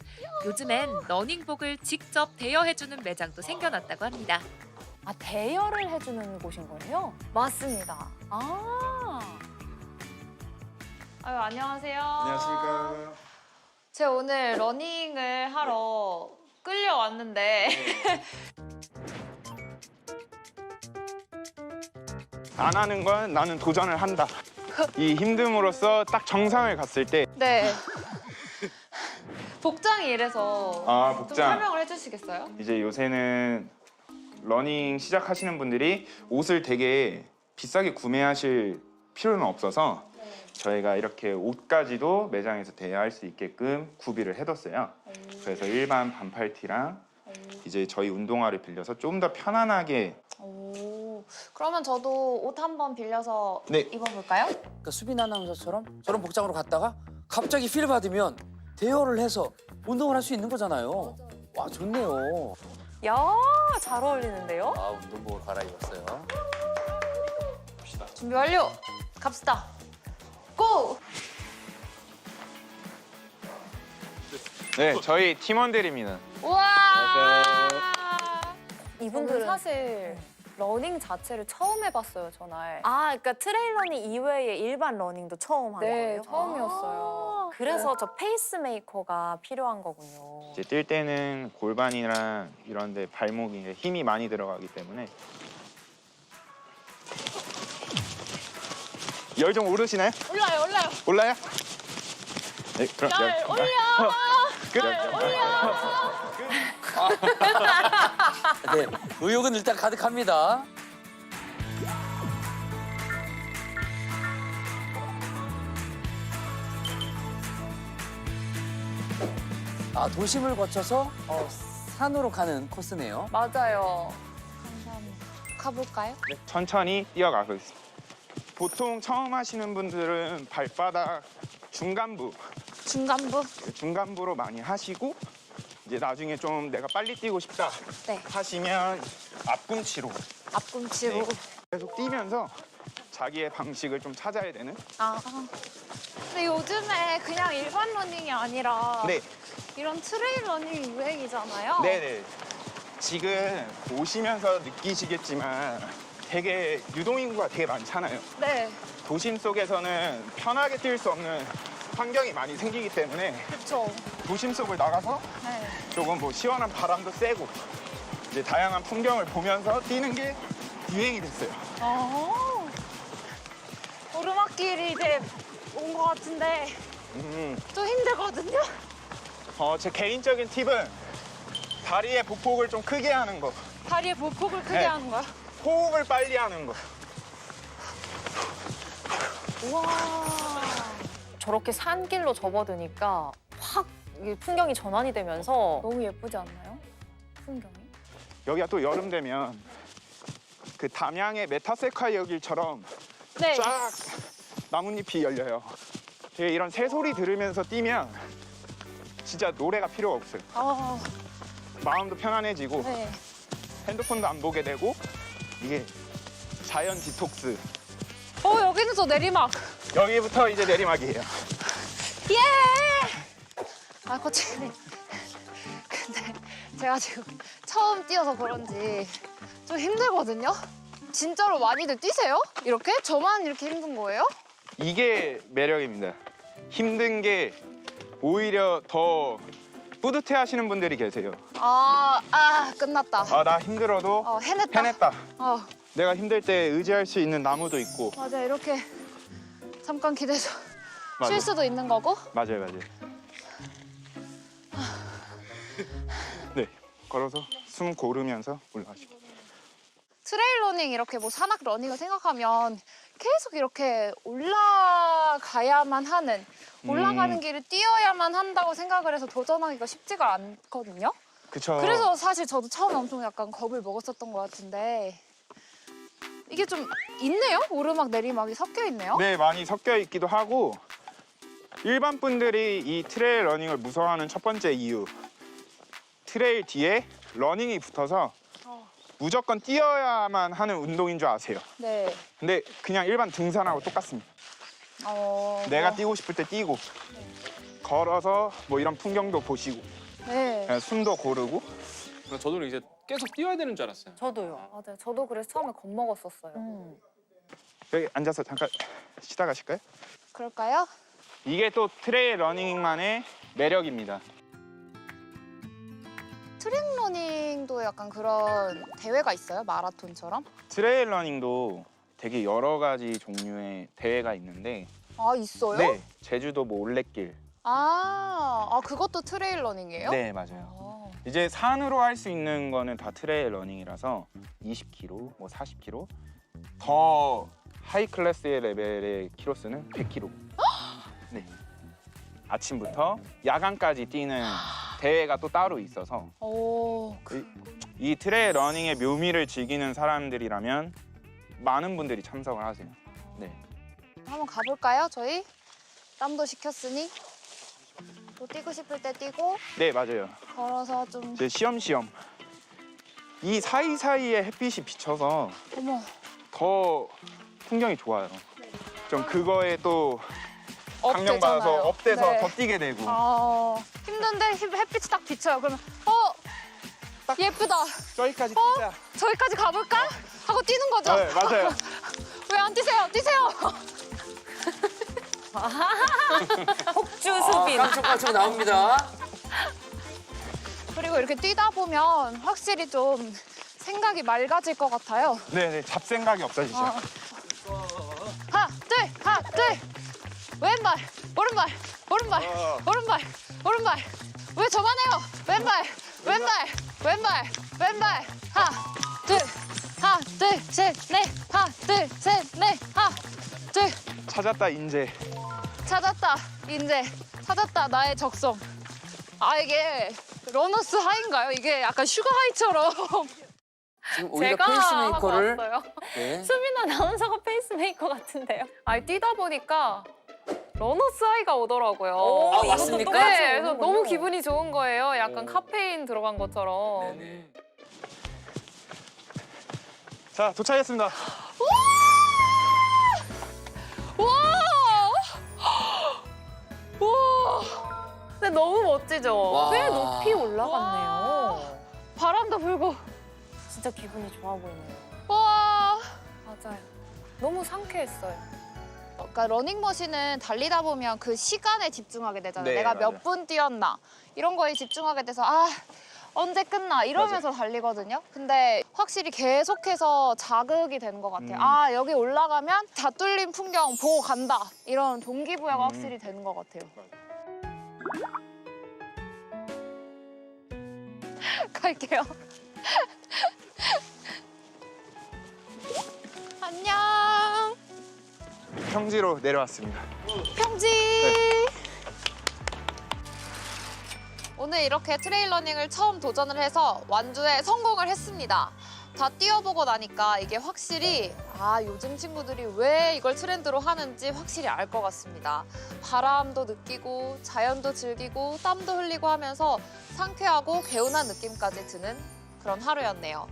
요즘엔 러닝복을 직접 대여해주는 매장도 생겨났다고 합니다. 아, 대여를 해주는 곳인 거예요? 맞습니다. 아, 아유, 안녕하세요. 안녕하십니까. 제가 오늘 러닝을 하러 끌려왔는데 안 하는 건 나는 도전을 한다. 이 힘듦으로써 딱 정상을 갔을 때 네. 복장이 이래서 아, 좀 복장. 설명을 해주시겠어요? 이제 요새는 러닝 시작하시는 분들이 옷을 되게 비싸게 구매하실 필요는 없어서 저희가 이렇게 옷까지도 매장에서 대여할 수 있게끔 구비를 해뒀어요. 그래서 일반 반팔티랑 이제 저희 운동화를 빌려서 좀 더 편안하게. 오, 그러면 저도 옷 한번 빌려서 네. 입어볼까요? 그러니까 수빈 아나운서처럼 저런 복장으로 갔다가 갑자기 필 받으면 대여를 해서 운동을 할 수 있는 거잖아요. 와, 좋네요. 야, 잘 어울리는데요? 아, 운동복을 갈아입었어요. 준비 완료! 갑시다! 고! 네, 저희 팀원들입니다. 우와! 이분들은 사실 러닝 자체를 처음 해봤어요, 전날. 아, 그러니까 트레일 러닝 이외에 일반 러닝도 처음 하는 네, 거예요? 처음이었어요. 그래서 저 페이스메이커가 필요한 거군요. 이제 뛸 때는 골반이랑 이런 데 발목에 힘이 많이 들어가기 때문에 열 좀 오르시나요? 올라요, 올라요. 올라요? 네, 그럼 열 올려. 끝. 네, 의욕은 일단 가득합니다. 아, 도심을 거쳐서 산으로 가는 코스네요. 맞아요. 감사합니다. 가볼까요? 네, 천천히 뛰어가겠습니다. 보통 처음 하시는 분들은 발바닥 중간부. 중간부로 많이 하시고 이제 나중에 좀 내가 빨리 뛰고 싶다 네. 하시면 앞꿈치로 앞꿈치로. 네. 계속 뛰면서 자기의 방식을 좀 찾아야 되는. 아. 근데 요즘에 그냥 일반 러닝이 아니라 네, 이런 트레일 러닝이 유행이잖아요. 네네. 지금 오시면서 느끼시겠지만 되게 유동인구가 되게 많잖아요. 네. 도심 속에서는 편하게 뛸 수 없는 환경이 많이 생기기 때문에 그렇죠. 도심 속을 나가서 네. 조금 뭐 시원한 바람도 쐬고 이제 다양한 풍경을 보면서 뛰는 게 유행이 됐어요. 오르막길이 이제 온 것 같은데 좀 힘들거든요. 제 개인적인 팁은 다리의 보폭을 좀 크게 하는 거, 다리에 보폭을 크게 네. 하는 거야. 호흡을 빨리 하는 거. 우와. 저렇게 산길로 접어드니까 확 이 풍경이 전환이 되면서 너무 예쁘지 않나요? 풍경이? 여기가 또 여름 되면 그 담양의 메타세콰이어 길처럼 네. 쫙 나뭇잎이 열려요. 되게 이런 새소리 들으면서 뛰면 진짜 노래가 필요 없어요. 아, 마음도 편안해지고 네. 핸드폰도 안 보게 되고 이게 자연 디톡스. 여기는 저 내리막. 여기부터 이제 내리막이에요. 예! 아, 코치님. 근데 제가 지금 처음 뛰어서 그런지 좀 힘들거든요? 진짜로 많이들 뛰세요? 이렇게? 저만 이렇게 힘든 거예요? 이게 매력입니다. 힘든 게 오히려 더 뿌듯해 하시는 분들이 계세요. 끝났다. 나 힘들어도 해냈다. 해냈다. 내가 힘들 때 의지할 수 있는 나무도 있고. 맞아, 이렇게 잠깐 기대서 맞아. 쉴 수도 있는 거고. 맞아요. 네, 걸어서 숨 고르면서 올라가시고. 트레일 러닝 이렇게 뭐 산악 러닝을 생각하면 계속 이렇게 올라가야만 하는, 올라가는 길을 뛰어야만 한다고 생각을 해서 도전하기가 쉽지가 않거든요. 그쵸. 그래서 사실 저도 처음에 엄청 약간 겁을 먹었었던 것 같은데 이게 좀 있네요? 오르막 내리막이 섞여 있네요? 네, 많이 섞여 있기도 하고 일반 분들이 이 트레일 러닝을 무서워하는 첫 번째 이유, 트레일 뒤에 러닝이 붙어서 무조건 뛰어야만 하는 운동인 줄 아세요. 네. 근데 그냥 일반 등산하고 똑같습니다. 내가 뛰고 싶을 때 뛰고 걸어서 뭐 이런 풍경도 보시고 네. 그냥 숨도 고르고. 저도 이제 계속 뛰어야 되는 줄 알았어요. 저도요. 맞아요. 저도 그래서 처음에 겁먹었었어요. 여기 앉아서 잠깐 쉬다 가실까요? 그럴까요? 이게 또 트레일 러닝만의 매력입니다. 트랙 러닝도 약간 그런 대회가 있어요? 마라톤처럼? 트레일 러닝도 되게 여러 가지 종류의 대회가 있는데 있어요? 네, 제주도 뭐 올레길. 그것도 트레일 러닝이에요? 네, 맞아요. 이제 산으로 할 수 있는 거는 다 트레일 러닝이라서 20km, 뭐 40km. 더 하이 클래스의 레벨의 키로수는 100km. 네. 아침부터 야간까지 뛰는 대회가 또 따로 있어서 이 트레일 러닝의 묘미를 즐기는 사람들이라면 많은 분들이 참석을 하세요. 네. 한번 가볼까요, 저희? 땀도 식혔으니 또 뛰고 싶을 때 뛰고 네, 맞아요. 걸어서 좀 이제 쉬엄쉬엄 이 사이사이에 햇빛이 비쳐서 어머 더 풍경이 좋아요. 좀 그거에 또 업되잖아요. 강령받아서 업돼서 네. 더 뛰게 되고. 힘든데 햇빛이 딱 비쳐요. 그러면 예쁘다. 저기까지 뛰자. 저기까지 가볼까? 하고 뛰는 거죠? 네, 맞아요. 왜 안 뛰세요? 뛰세요! 폭주 아, 수빈. 깡총깡총 나옵니다. 그리고 이렇게 뛰다 보면 확실히 좀 생각이 맑아질 것 같아요. 네네, 잡생각이 없어지죠. 하나, 둘. 왼발, 오른발, 오른발, 오른발, 오른발. 왜 저만 해요? 왼발. 하나, 둘, 셋, 넷. 하나, 둘, 셋, 넷. 하나, 둘. 찾았다, 인재. 찾았다, 인제. 찾았다, 나의 적성. 아, 이게 러너스 하이인가요? 이게 약간 슈가 하이처럼. 지금 오히려 제가 페이스메이커를 하고 왔어요. 네. 수빈 아나운서가 페이스메이커 같은데요. 아니 뛰다 보니까 러너스 하이가 오더라고요. 아, 맞습니까? 네, 그래서 너무 기분이 좋은 거예요. 약간 카페인 들어간 것처럼. 네네. 자, 도착했습니다. 근데 너무 멋지죠? 와. 꽤 높이 올라갔네요. 바람도 불고. 진짜 기분이 좋아 보이네요. 와. 맞아요. 너무 상쾌했어요. 그러니까 러닝머신은 달리다 보면 그 시간에 집중하게 되잖아요. 네, 내가 맞아요. 몇 분 뛰었나 이런 거에 집중하게 돼서 언제 끝나 이러면서 달리거든요. 근데 확실히 계속해서 자극이 되는 것 같아요. 여기 올라가면 다 뚫린 풍경 보고 간다 이런 동기부여가 확실히 되는 것 같아요. 갈게요. 안녕. 평지로 내려왔습니다. 평지. 오늘 이렇게 트레일 러닝을 처음 도전을 해서 완주에 성공을 했습니다. 다 뛰어보고 나니까 이게 확실히 요즘 친구들이 왜 이걸 트렌드로 하는지 확실히 알 것 같습니다. 바람도 느끼고 자연도 즐기고 땀도 흘리고 하면서 상쾌하고 개운한 느낌까지 드는 그런 하루였네요.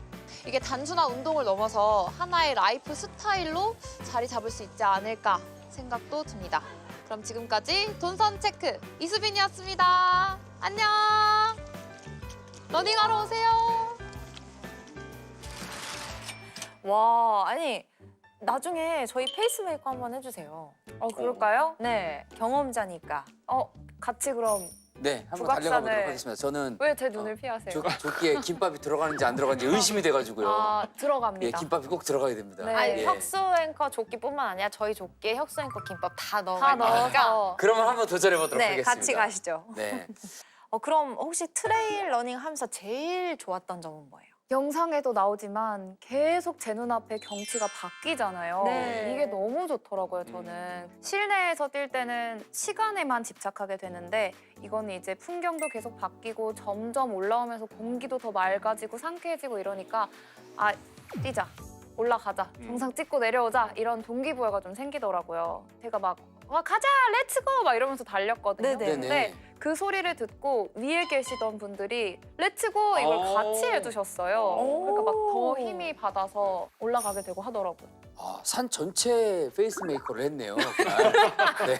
이게 단순한 운동을 넘어서 하나의 라이프 스타일로 자리 잡을 수 있지 않을까 생각도 듭니다. 그럼 지금까지 돈선 체크 이수빈이었습니다. 안녕. 러닝하러 오세요. 와, 아니 나중에 저희 페이스메이커 한번 해주세요. 그럴까요? 네, 경험자니까. 같이 그럼 네, 한번 부각산을- 달려가보도록 하겠습니다. 저는 왜 제 눈을 피하세요? 조끼에 김밥이 들어가는지 안 들어가는지 의심이 돼가지고요. 예, 들어갑니다. 김밥이 꼭 들어가야 됩니다. 네. 아니, 예. 혁수 앵커 조끼뿐만 아니라 저희 조끼에 혁수 앵커 김밥 다 다 넣어가니까. 넣어서. 그러면 한번 도전해보도록 네, 하겠습니다. 같이 가시죠. 네. 그럼 혹시 트레일 러닝 하면서 제일 좋았던 점은 뭐예요? 영상에도 나오지만 계속 제 눈앞에 경치가 바뀌잖아요. 네. 이게 너무 좋더라고요, 저는. 실내에서 뛸 때는 시간에만 집착하게 되는데 이거는 이제 풍경도 계속 바뀌고 점점 올라오면서 공기도 더 맑아지고 상쾌해지고 이러니까 뛰자, 올라가자, 정상 찍고 내려오자 이런 동기부여가 좀 생기더라고요. 제가 막 가자, 렛츠고 막 이러면서 달렸거든요. 네네. 근데 그 소리를 듣고 위에 계시던 분들이 렛츠고 이걸 오. 같이 해주셨어요. 그러니까 막 더 힘이 받아서 올라가게 되고 하더라고요. 산 전체 페이스메이커를 했네요. 그날. 네.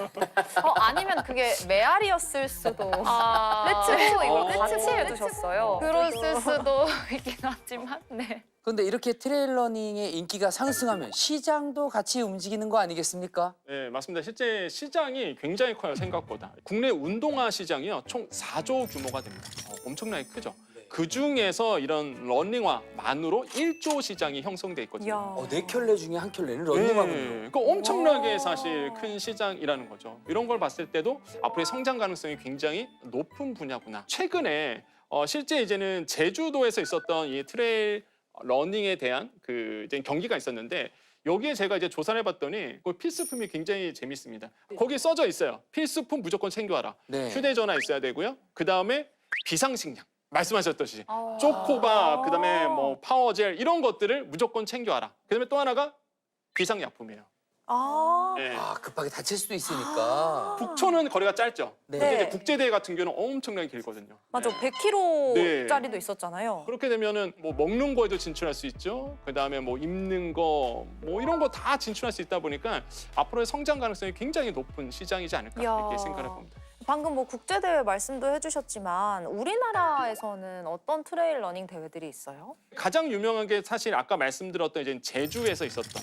아니면 그게 메아리였을 수도. 렛츠고 이걸 렛츠고, 같이 해주셨어요. 그랬을 수도 있긴 하지만 네. 그런데 이렇게 트레일 러닝의 인기가 상승하면 시장도 같이 움직이는 거 아니겠습니까? 네, 맞습니다. 실제 시장이 굉장히 커요, 생각보다. 국내 운동화 시장이요, 총 4조 규모가 됩니다. 엄청나게 크죠. 그 중에서 이런 러닝화만으로 1조 시장이 형성돼 있거든요. 네 켤레 중에 한 켤레는 러닝화군요. 그러니까 엄청나게 사실 큰 시장이라는 거죠. 이런 걸 봤을 때도 앞으로의 성장 가능성이 굉장히 높은 분야구나. 최근에 실제 이제는 제주도에서 있었던 이 트레일 러닝에 대한 그 이제 경기가 있었는데 여기에 제가 이제 조사를 해봤더니 그 필수품이 굉장히 재밌습니다. 거기 써져 있어요. 필수품 무조건 챙겨와라. 네. 휴대전화 있어야 되고요. 그 다음에 비상식량. 말씀하셨듯이 초코바, 그다음에 뭐 파워젤 이런 것들을 무조건 챙겨와라. 그다음에 또 하나가 비상약품이에요. 네. 급하게 다칠 수도 있으니까. 북촌은 거리가 짧죠. 네. 근데 이제 국제대회 같은 경우는 엄청나게 길거든요. 맞아, 100km짜리도 네. 있었잖아요. 그렇게 되면은 뭐 먹는 거에도 진출할 수 있죠. 그다음에 뭐 입는 거, 뭐 이런 거 다 진출할 수 있다 보니까 앞으로의 성장 가능성이 굉장히 높은 시장이지 않을까 이렇게 생각을 해봅니다. 방금 뭐 국제대회 말씀도 해주셨지만 우리나라에서는 어떤 트레일 러닝 대회들이 있어요? 가장 유명한 게 사실 아까 말씀드렸던 이제 제주에서 있었던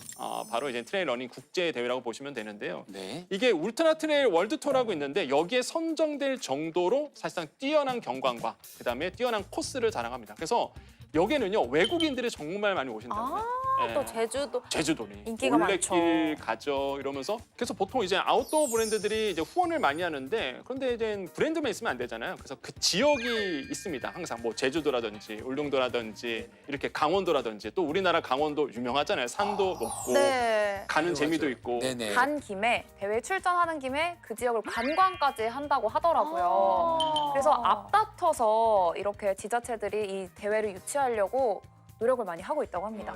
바로 이제 트레일 러닝 국제 대회라고 보시면 되는데요. 네. 이게 울트라 트레일 월드 투어라고 있는데 여기에 선정될 정도로 사실상 뛰어난 경관과 그다음에 뛰어난 코스를 자랑합니다. 그래서 여기는요 외국인들이 정말 많이 오신다고요. 또 제주도 제주도니 인기가 올레길 가죠 이러면서 그래서 보통 이제 아웃도어 브랜드들이 이제 후원을 많이 하는데 그런데 이제 브랜드만 있으면 안 되잖아요. 그래서 그 지역이 있습니다. 항상 뭐 제주도라든지 울릉도라든지 이렇게 강원도라든지 또 우리나라 강원도 유명하잖아요. 산도 높고 네. 가는 재미도 있고. 네네. 간 김에 대회 출전하는 김에 그 지역을 관광까지 한다고 하더라고요. 그래서 앞다퉈서 이렇게 지자체들이 이 대회를 유치하려고 노력을 많이 하고 있다고 합니다.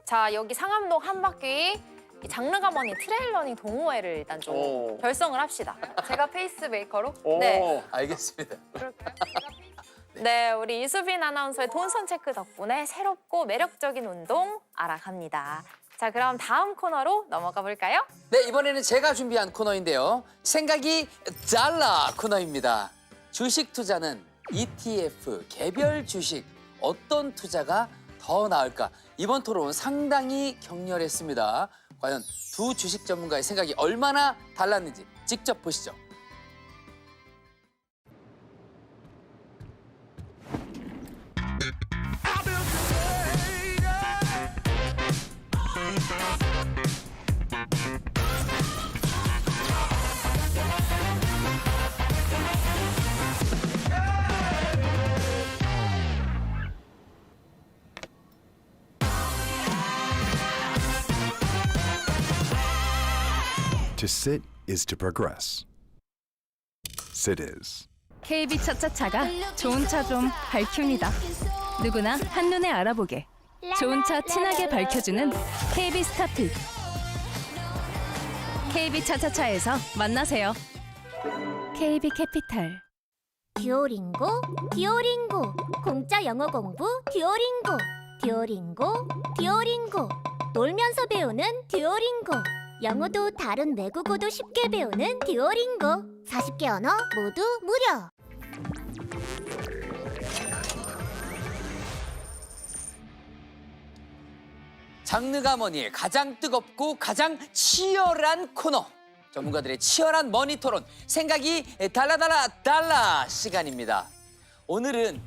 자, 여기 상암동 한 바퀴 이 장르가머니 트레일 러닝 동호회를 일단 좀 오. 결성을 합시다. 제가 페이스메이커로? 오. 네. 알겠습니다. 네, 우리 이수빈 아나운서의 돈선 체크 덕분에 새롭고 매력적인 운동 알아갑니다. 자, 그럼 다음 코너로 넘어가 볼까요? 네, 이번에는 제가 준비한 코너인데요. 생각이 달라 코너입니다. 주식 투자는 ETF, 개별 주식, 어떤 투자가 더 나을까? 이번 토론 상당히 격렬했습니다. 과연 두 주식 전문가의 생각이 얼마나 달랐는지 직접 보시죠. To sit is to progress. Sit is. KB 차차차가 좋은 차 좀 밝힙니다. 누구나 한눈에 알아보게. 좋은 차 친하게 밝혀주는 KB 스타트. KB 차차차에서 만나세요. KB 캐피탈. 듀오링고, 듀오링고. 공짜 영어 공부 듀오링고. 듀오링고, 듀오링고. 놀면서 배우는 듀오링고. 영어도 다른 외국어도 쉽게 배우는 듀오링고. 40개 언어 모두 무료. 장르가 머니의 가장 뜨겁고 가장 치열한 코너. 전문가들의 치열한 머니 토론. 생각이 달라 시간입니다. 오늘은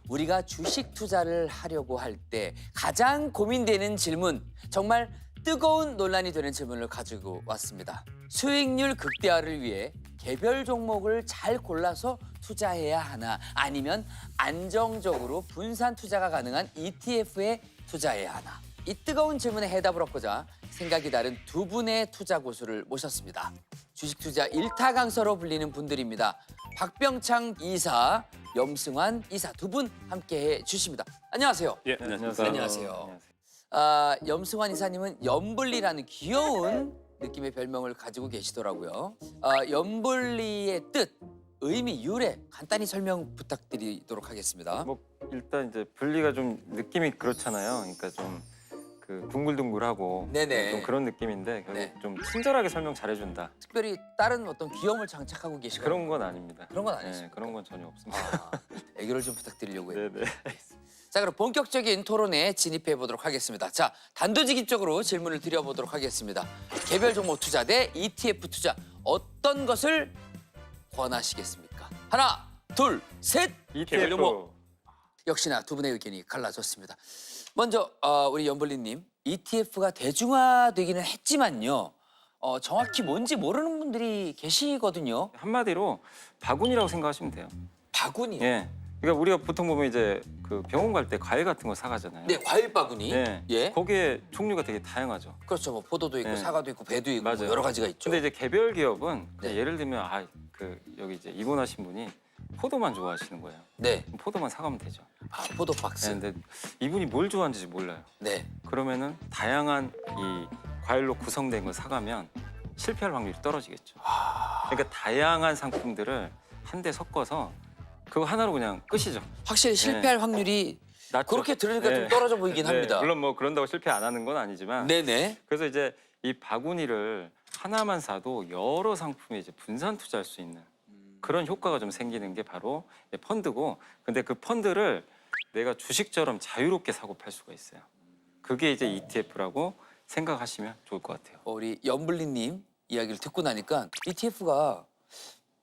우리가 주식 투자를 하려고 할 때 가장 고민되는 질문, 정말 뜨거운 논란이 되는 질문을 가지고 왔습니다. 수익률 극대화를 위해 개별 종목을 잘 골라서 투자해야 하나, 아니면 안정적으로 분산 투자가 가능한 ETF에 투자해야 하나. 이 뜨거운 질문에 해답을 얻고자 생각이 다른 두 분의 투자 고수를 모셨습니다. 주식 투자 일타 강서로 불리는 분들입니다. 박병창 이사, 염승환 이사 두 분 함께해 주십니다. 안녕하세요. 예, 안녕하세요. 안녕하세요. 염승환 이사님은 염블리라는 귀여운 느낌의 별명을 가지고 계시더라고요. 염블리의 뜻, 의미, 유래 간단히 설명 부탁드리도록 하겠습니다. 뭐 일단 이제 분리가 좀 느낌이 그렇잖아요. 그러니까 좀 그 둥글둥글하고 네네. 좀 그런 느낌인데 네. 좀 친절하게 설명 잘해준다. 특별히 다른 어떤 귀여움을 장착하고 계시나요? 그런 건 아닙니다. 그런 건 아니십니까? 네, 그런 건 전혀 없습니다. 애교를 좀 부탁드리려고 해요. 네네. 자, 그럼 본격적인 토론에 진입해 보도록 하겠습니다. 자, 단도직입적으로 질문을 드려보도록 하겠습니다. 개별 종목 투자 대 ETF 투자, 어떤 것을 권하시겠습니까? 하나, 둘, 셋. 개별 종목. 역시나 두 분의 의견이 갈라졌습니다. 먼저 우리 염블리님, ETF가 대중화되기는 했지만요. 정확히 뭔지 모르는 분들이 계시거든요. 한마디로 바구니라고 생각하시면 돼요. 바구니요? 예. 그러니까 우리가 보통 보면 이제 그 병원 갈 때 과일 같은 거 사가잖아요. 네, 과일 바구니. 네. 예. 거기에 종류가 되게 다양하죠. 그렇죠. 뭐 포도도 있고 네. 사과도 있고 배도 있고 맞아요. 뭐 여러 가지가 있죠. 근데 이제 개별 기업은 그냥 네. 예를 들면 여기 이제 입원하신 분이 포도만 좋아하시는 거예요. 네. 그럼 포도만 사가면 되죠. 포도 박스. 네, 근데 이분이 뭘 좋아하는지 몰라요. 네. 그러면은 다양한 이 과일로 구성된 걸 사가면 실패할 확률이 떨어지겠죠. 그러니까 다양한 상품들을 한데 섞어서 그거 하나로 그냥 끝이죠. 확실히 실패할 확률이 낮죠. 그렇게 들으니까 좀 떨어져 보이긴 합니다. 물론 뭐 그런다고 실패 안 하는 건 아니지만. 네네. 그래서 이제 이 바구니를 하나만 사도 여러 상품에 이제 분산 투자할 수 있는 그런 효과가 좀 생기는 게 바로 펀드고, 근데 그 펀드를 내가 주식처럼 자유롭게 사고 팔 수가 있어요. 그게 이제 ETF라고 생각하시면 좋을 것 같아요. 우리 연블리님 이야기를 듣고 나니까 ETF가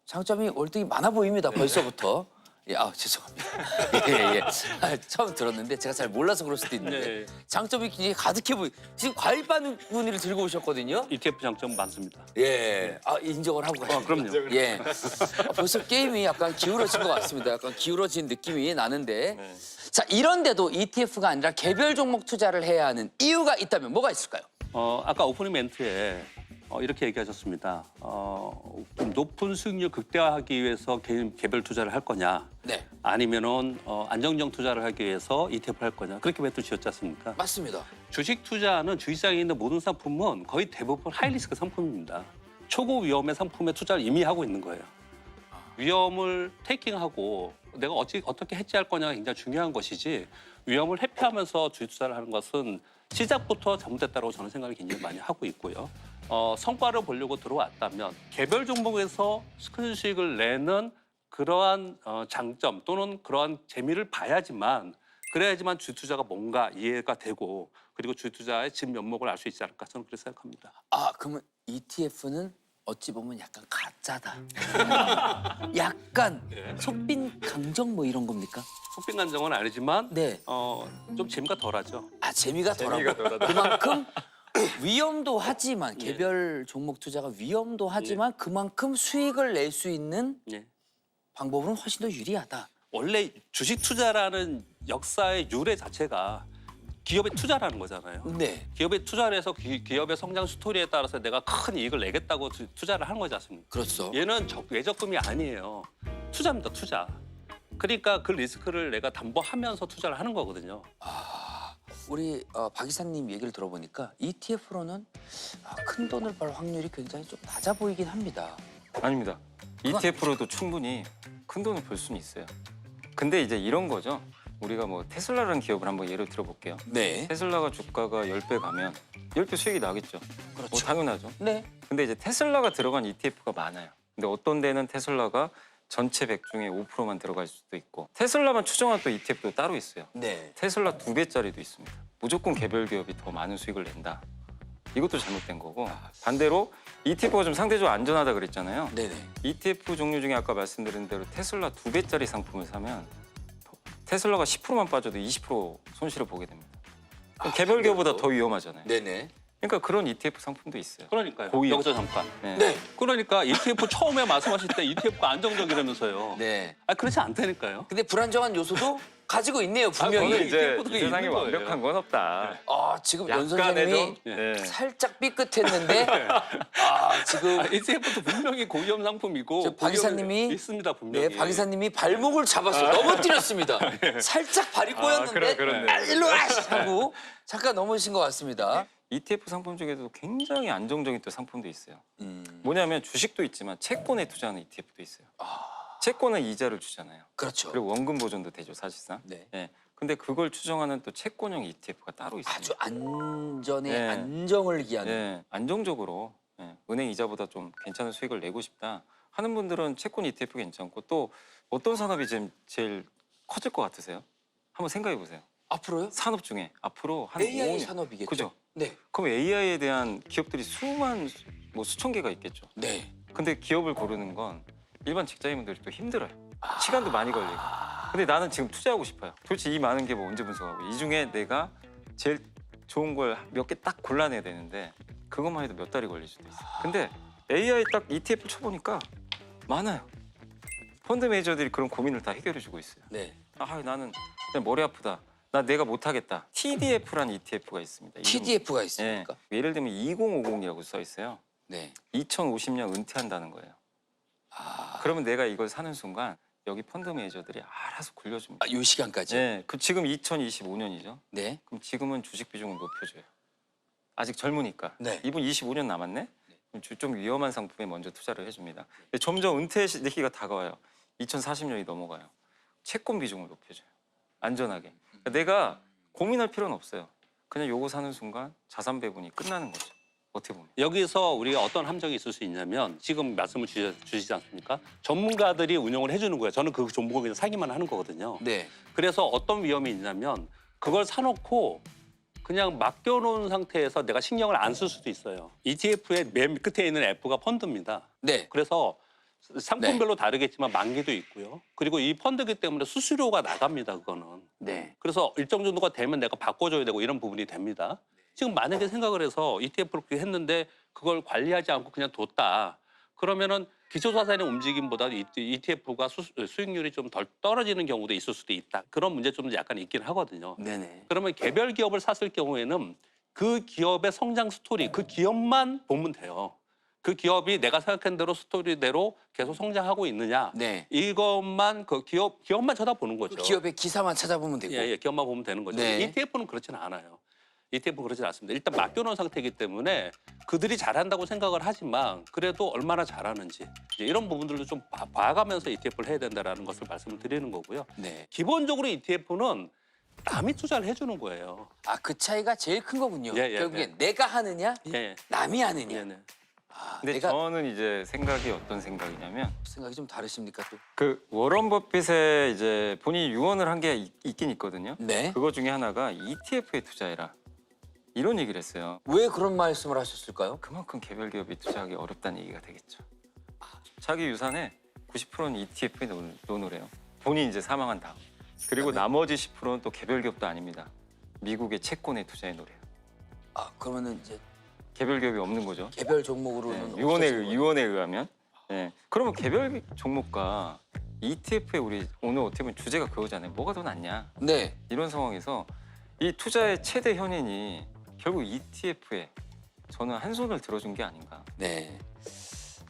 장점이 월등히 많아 보입니다. 벌써부터. 예, 죄송합니다. 예. 처음 들었는데 제가 잘 몰라서 그럴 수도 있는데 장점이 굉장히 가득해 보이. 지금 과일 바구니를 들고 오셨거든요. ETF 장점 많습니다. 예, 인정을 하고 가시죠. 그럼요. 예, 벌써 게임이 약간 기울어진 것 같습니다. 약간 기울어진 느낌이 나는데, 자 이런데도 ETF가 아니라 개별 종목 투자를 해야 하는 이유가 있다면 뭐가 있을까요? 아까 오프닝 멘트에 이렇게 얘기하셨습니다. 좀 높은 수익률 극대화하기 위해서 개별 투자를 할 거냐, 네, 아니면은 안정적 투자를 하기 위해서 ETF를 할 거냐, 그렇게 멘트 주셨지 않습니까? 맞습니다. 주식 투자는 주식시장에 있는 모든 상품은 거의 대부분 하이리스크 상품입니다. 초고 위험의 상품에 투자를 이미 하고 있는 거예요. 위험을 테이킹하고 내가 어떻게 해지할 거냐가 굉장히 중요한 것이지, 위험을 회피하면서 주식 투자를 하는 것은 시작부터 잘못됐다고 저는 생각을 굉장히 많이 하고 있고요. 성과를 보려고 들어왔다면 개별 종목에서 큰 수익을 내는 그러한 장점 또는 그러한 재미를 봐야지만, 그래야지만 주식 투자가 뭔가 이해가 되고, 그리고 주식 투자의 진 면목을 알 수 있지 않을까, 저는 그렇게 생각합니다. 그러면 ETF는 어찌 보면 약간 가짜다. 약간 속빈 강정 뭐 이런 겁니까? 속빈 간정은 아니지만 네. 좀 재미가 덜하죠. 재미가 덜하고 그만큼 위험도 하지만 개별 종목 투자가 위험도 하지만 그만큼 수익을 낼 수 있는 방법은 훨씬 더 유리하다. 원래 주식 투자라는 역사의 유래 자체가 기업에 투자라는 거잖아요. 네. 기업에 투자를 해서 기업의 성장 스토리에 따라서 내가 큰 이익을 내겠다고 투자를 하는 거지 않습니까? 그렇죠. 얘는 외적금이 아니에요. 투자입니다, 투자. 그러니까 그 리스크를 내가 담보하면서 투자를 하는 거거든요. 우리 박 이사님 얘기를 들어보니까 ETF로는 큰 돈을 벌 확률이 굉장히 좀 낮아 보이긴 합니다. 아닙니다. ETF로도 충분히 큰 돈을 벌 수는 있어요. 근데 이제 이런 거죠. 우리가 뭐 테슬라라는 기업을 한번 예를 들어볼게요. 네. 테슬라가 주가가 10배 가면 10배 수익이 나겠죠. 그렇죠. 뭐 당연하죠. 네. 근데 이제 테슬라가 들어간 ETF가 많아요. 근데 어떤 데는 테슬라가 전체 100 중에 5%만 들어갈 수도 있고, 테슬라만 추정한 또 ETF도 따로 있어요. 네. 테슬라 2배짜리도 있습니다. 무조건 개별 기업이 더 많은 수익을 낸다. 이것도 잘못된 거고, 반대로 ETF가 좀 상대적으로 안전하다 그랬잖아요. 네네. ETF 종류 중에 아까 말씀드린 대로 테슬라 2배짜리 상품을 사면 테슬라가 10%만 빠져도 20% 손실을 보게 됩니다. 개별 기업보다 더 위험하잖아요. 네네. 그러니까 그런 ETF 상품도 있어요. 그러니까요. 고위험. 여기서 잠깐. 네. 그러니까 ETF 처음에 말씀하실 때 ETF가 안정적이라면서요. 네. 그렇지 않다니까요. 근데 불안정한 요소도 가지고 있네요, 분명히. 저는 이제 ETF도 이 세상에 있는 거예요. 완벽한 건 없다. 지금 연 약간의 선생님이 좀, 살짝 삐끗했는데 지금 ETF도 분명히 고위험 상품이고 박 이사님이 있습니다, 분명히. 네, 박 이사님이 발목을 잡았어요. 넘어뜨렸습니다. 살짝 발이 꼬였는데 그렇네. 일로 와! 하고 잠깐 넘어지신 것 같습니다. ETF 상품 중에도 굉장히 안정적인 또 상품도 있어요. 뭐냐면 주식도 있지만 채권에 투자하는 ETF도 있어요. 채권은 이자를 주잖아요. 그렇죠. 그리고 원금 보존도 되죠, 사실상. 네. 근데 그걸 추정하는 또 채권형 ETF가 따로 있어요. 아주 안전에 네. 안정을 기하는. 네, 안정적으로 은행 이자보다 좀 괜찮은 수익을 내고 싶다 하는 분들은 채권 ETF 괜찮고, 또 어떤 산업이 제일 커질 것 같으세요? 한번 생각해 보세요. 앞으로요? 산업 중에 앞으로 한 AI 5년. 산업이겠죠. 그죠? 네. 그럼 AI에 대한 기업들이 수천 개가 있겠죠. 네. 근데 기업을 고르는 건 일반 직장인분들이 또 힘들어요. 시간도 많이 걸리고. 근데 나는 지금 투자하고 싶어요. 도대체 이 많은 게 뭐 언제 분석하고, 이 중에 내가 제일 좋은 걸 몇 개 딱 골라내야 되는데 그것만 해도 몇 달이 걸릴 수도 있어요. 근데 AI 딱 ETF 쳐보니까 많아요. 펀드 매니저들이 그런 고민을 다 해결해주고 있어요. 네. 나는 그냥 머리 아프다. 내가 못하겠다. TDF라는 ETF가 있습니다. TDF가 있습니까? 예를 들면 2050이라고 써 있어요. 네. 2050년 은퇴한다는 거예요. 그러면 내가 이걸 사는 순간 여기 펀드 매니저들이 알아서 굴려줍니다. 이 시간까지? 네. 지금 2025년이죠. 네. 그럼 지금은 주식 비중을 높여줘요. 아직 젊으니까. 네. 이분 25년 남았네? 그럼 좀 위험한 상품에 먼저 투자를 해줍니다. 근데 점점 은퇴 시기가 다가와요. 2040년이 넘어가요. 채권 비중을 높여줘요. 안전하게. 그러니까 내가 고민할 필요는 없어요. 그냥 요거 사는 순간 자산 배분이 끝나는 거죠. 어떻게 보면. 여기서 우리가 어떤 함정이 있을 수 있냐면 지금 말씀을 주시지 않습니까? 전문가들이 운영을 해주는 거예요. 저는 그 종목을 그냥 사기만 하는 거거든요. 네. 그래서 어떤 위험이 있냐면 그걸 사놓고 그냥 맡겨놓은 상태에서 내가 신경을 안 쓸 수도 있어요. ETF의 맨 끝에 있는 F가 펀드입니다. 네. 그래서 상품별로 다르겠지만 만기도 있고요. 그리고 이 펀드이기 때문에 수수료가 나갑니다, 그거는. 네. 그래서 일정 정도가 되면 내가 바꿔줘야 되고 이런 부분이 됩니다. 지금 만약에 생각을 해서 ETF를 그렇게 했는데 그걸 관리하지 않고 그냥 뒀다. 그러면은 기초자산의 움직임보다 ETF가 수익률이 좀 덜 떨어지는 경우도 있을 수도 있다. 그런 문제점도 약간 있긴 하거든요. 네네. 그러면 개별 기업을 샀을 경우에는 그 기업의 성장 스토리, 그 기업만 보면 돼요. 그 기업이 내가 생각한 대로 스토리대로 계속 성장하고 있느냐. 네. 이것만 그 기업만 쳐다보는 거죠. 그 기업의 기사만 찾아보면 되고. 예, 기업만 보면 되는 거죠. 네. ETF는 그렇지는 않아요. ETF는 그렇지 않습니다. 일단 맡겨놓은 상태이기 때문에 그들이 잘한다고 생각을 하지만 그래도 얼마나 잘하는지 이제 이런 부분들도 좀 봐가면서 ETF를 해야 된다는 것을 말씀을 드리는 거고요. 네. 기본적으로 ETF는 남이 투자를 해주는 거예요. 아, 그 차이가 제일 큰 거군요. 예, 예, 결국엔 내가 하느냐, 예. 남이 하느냐. 예, 네. 아, 근데 내가 저는 이제 생각이 어떤 생각이냐면 생각이 좀 다르십니까 또? 그 워런 버핏의 이제 본인이 유언을 한 게 있긴 있거든요. 네. 그거 중에 하나가 ETF에 투자해라. 이런 얘기를 했어요. 왜 그런 말씀을 하셨을까요? 그만큼 개별 기업이 투자하기 어렵다는 얘기가 되겠죠. 자기 유산의 90%는 ETF에 넣으래요. 본인이 이제 사망한 다음. 그리고 나머지 10%는 또 개별 기업도 아닙니다. 미국의 채권에 투자해 놓으래요. 아, 그러면은 이제 개별 기업이 없는 거죠. 개별 종목으로는 네, 없어진 거예요. 유언에 의하면. 네. 그러면 개별 종목과 ETF에 우리 오늘 어떻게 보면 주제가 그거잖아요. 뭐가 더 낫냐. 네. 이런 상황에서 이 투자의 최대 현인이 결국 ETF에 저는 한 손을 들어준 게 아닌가. 네.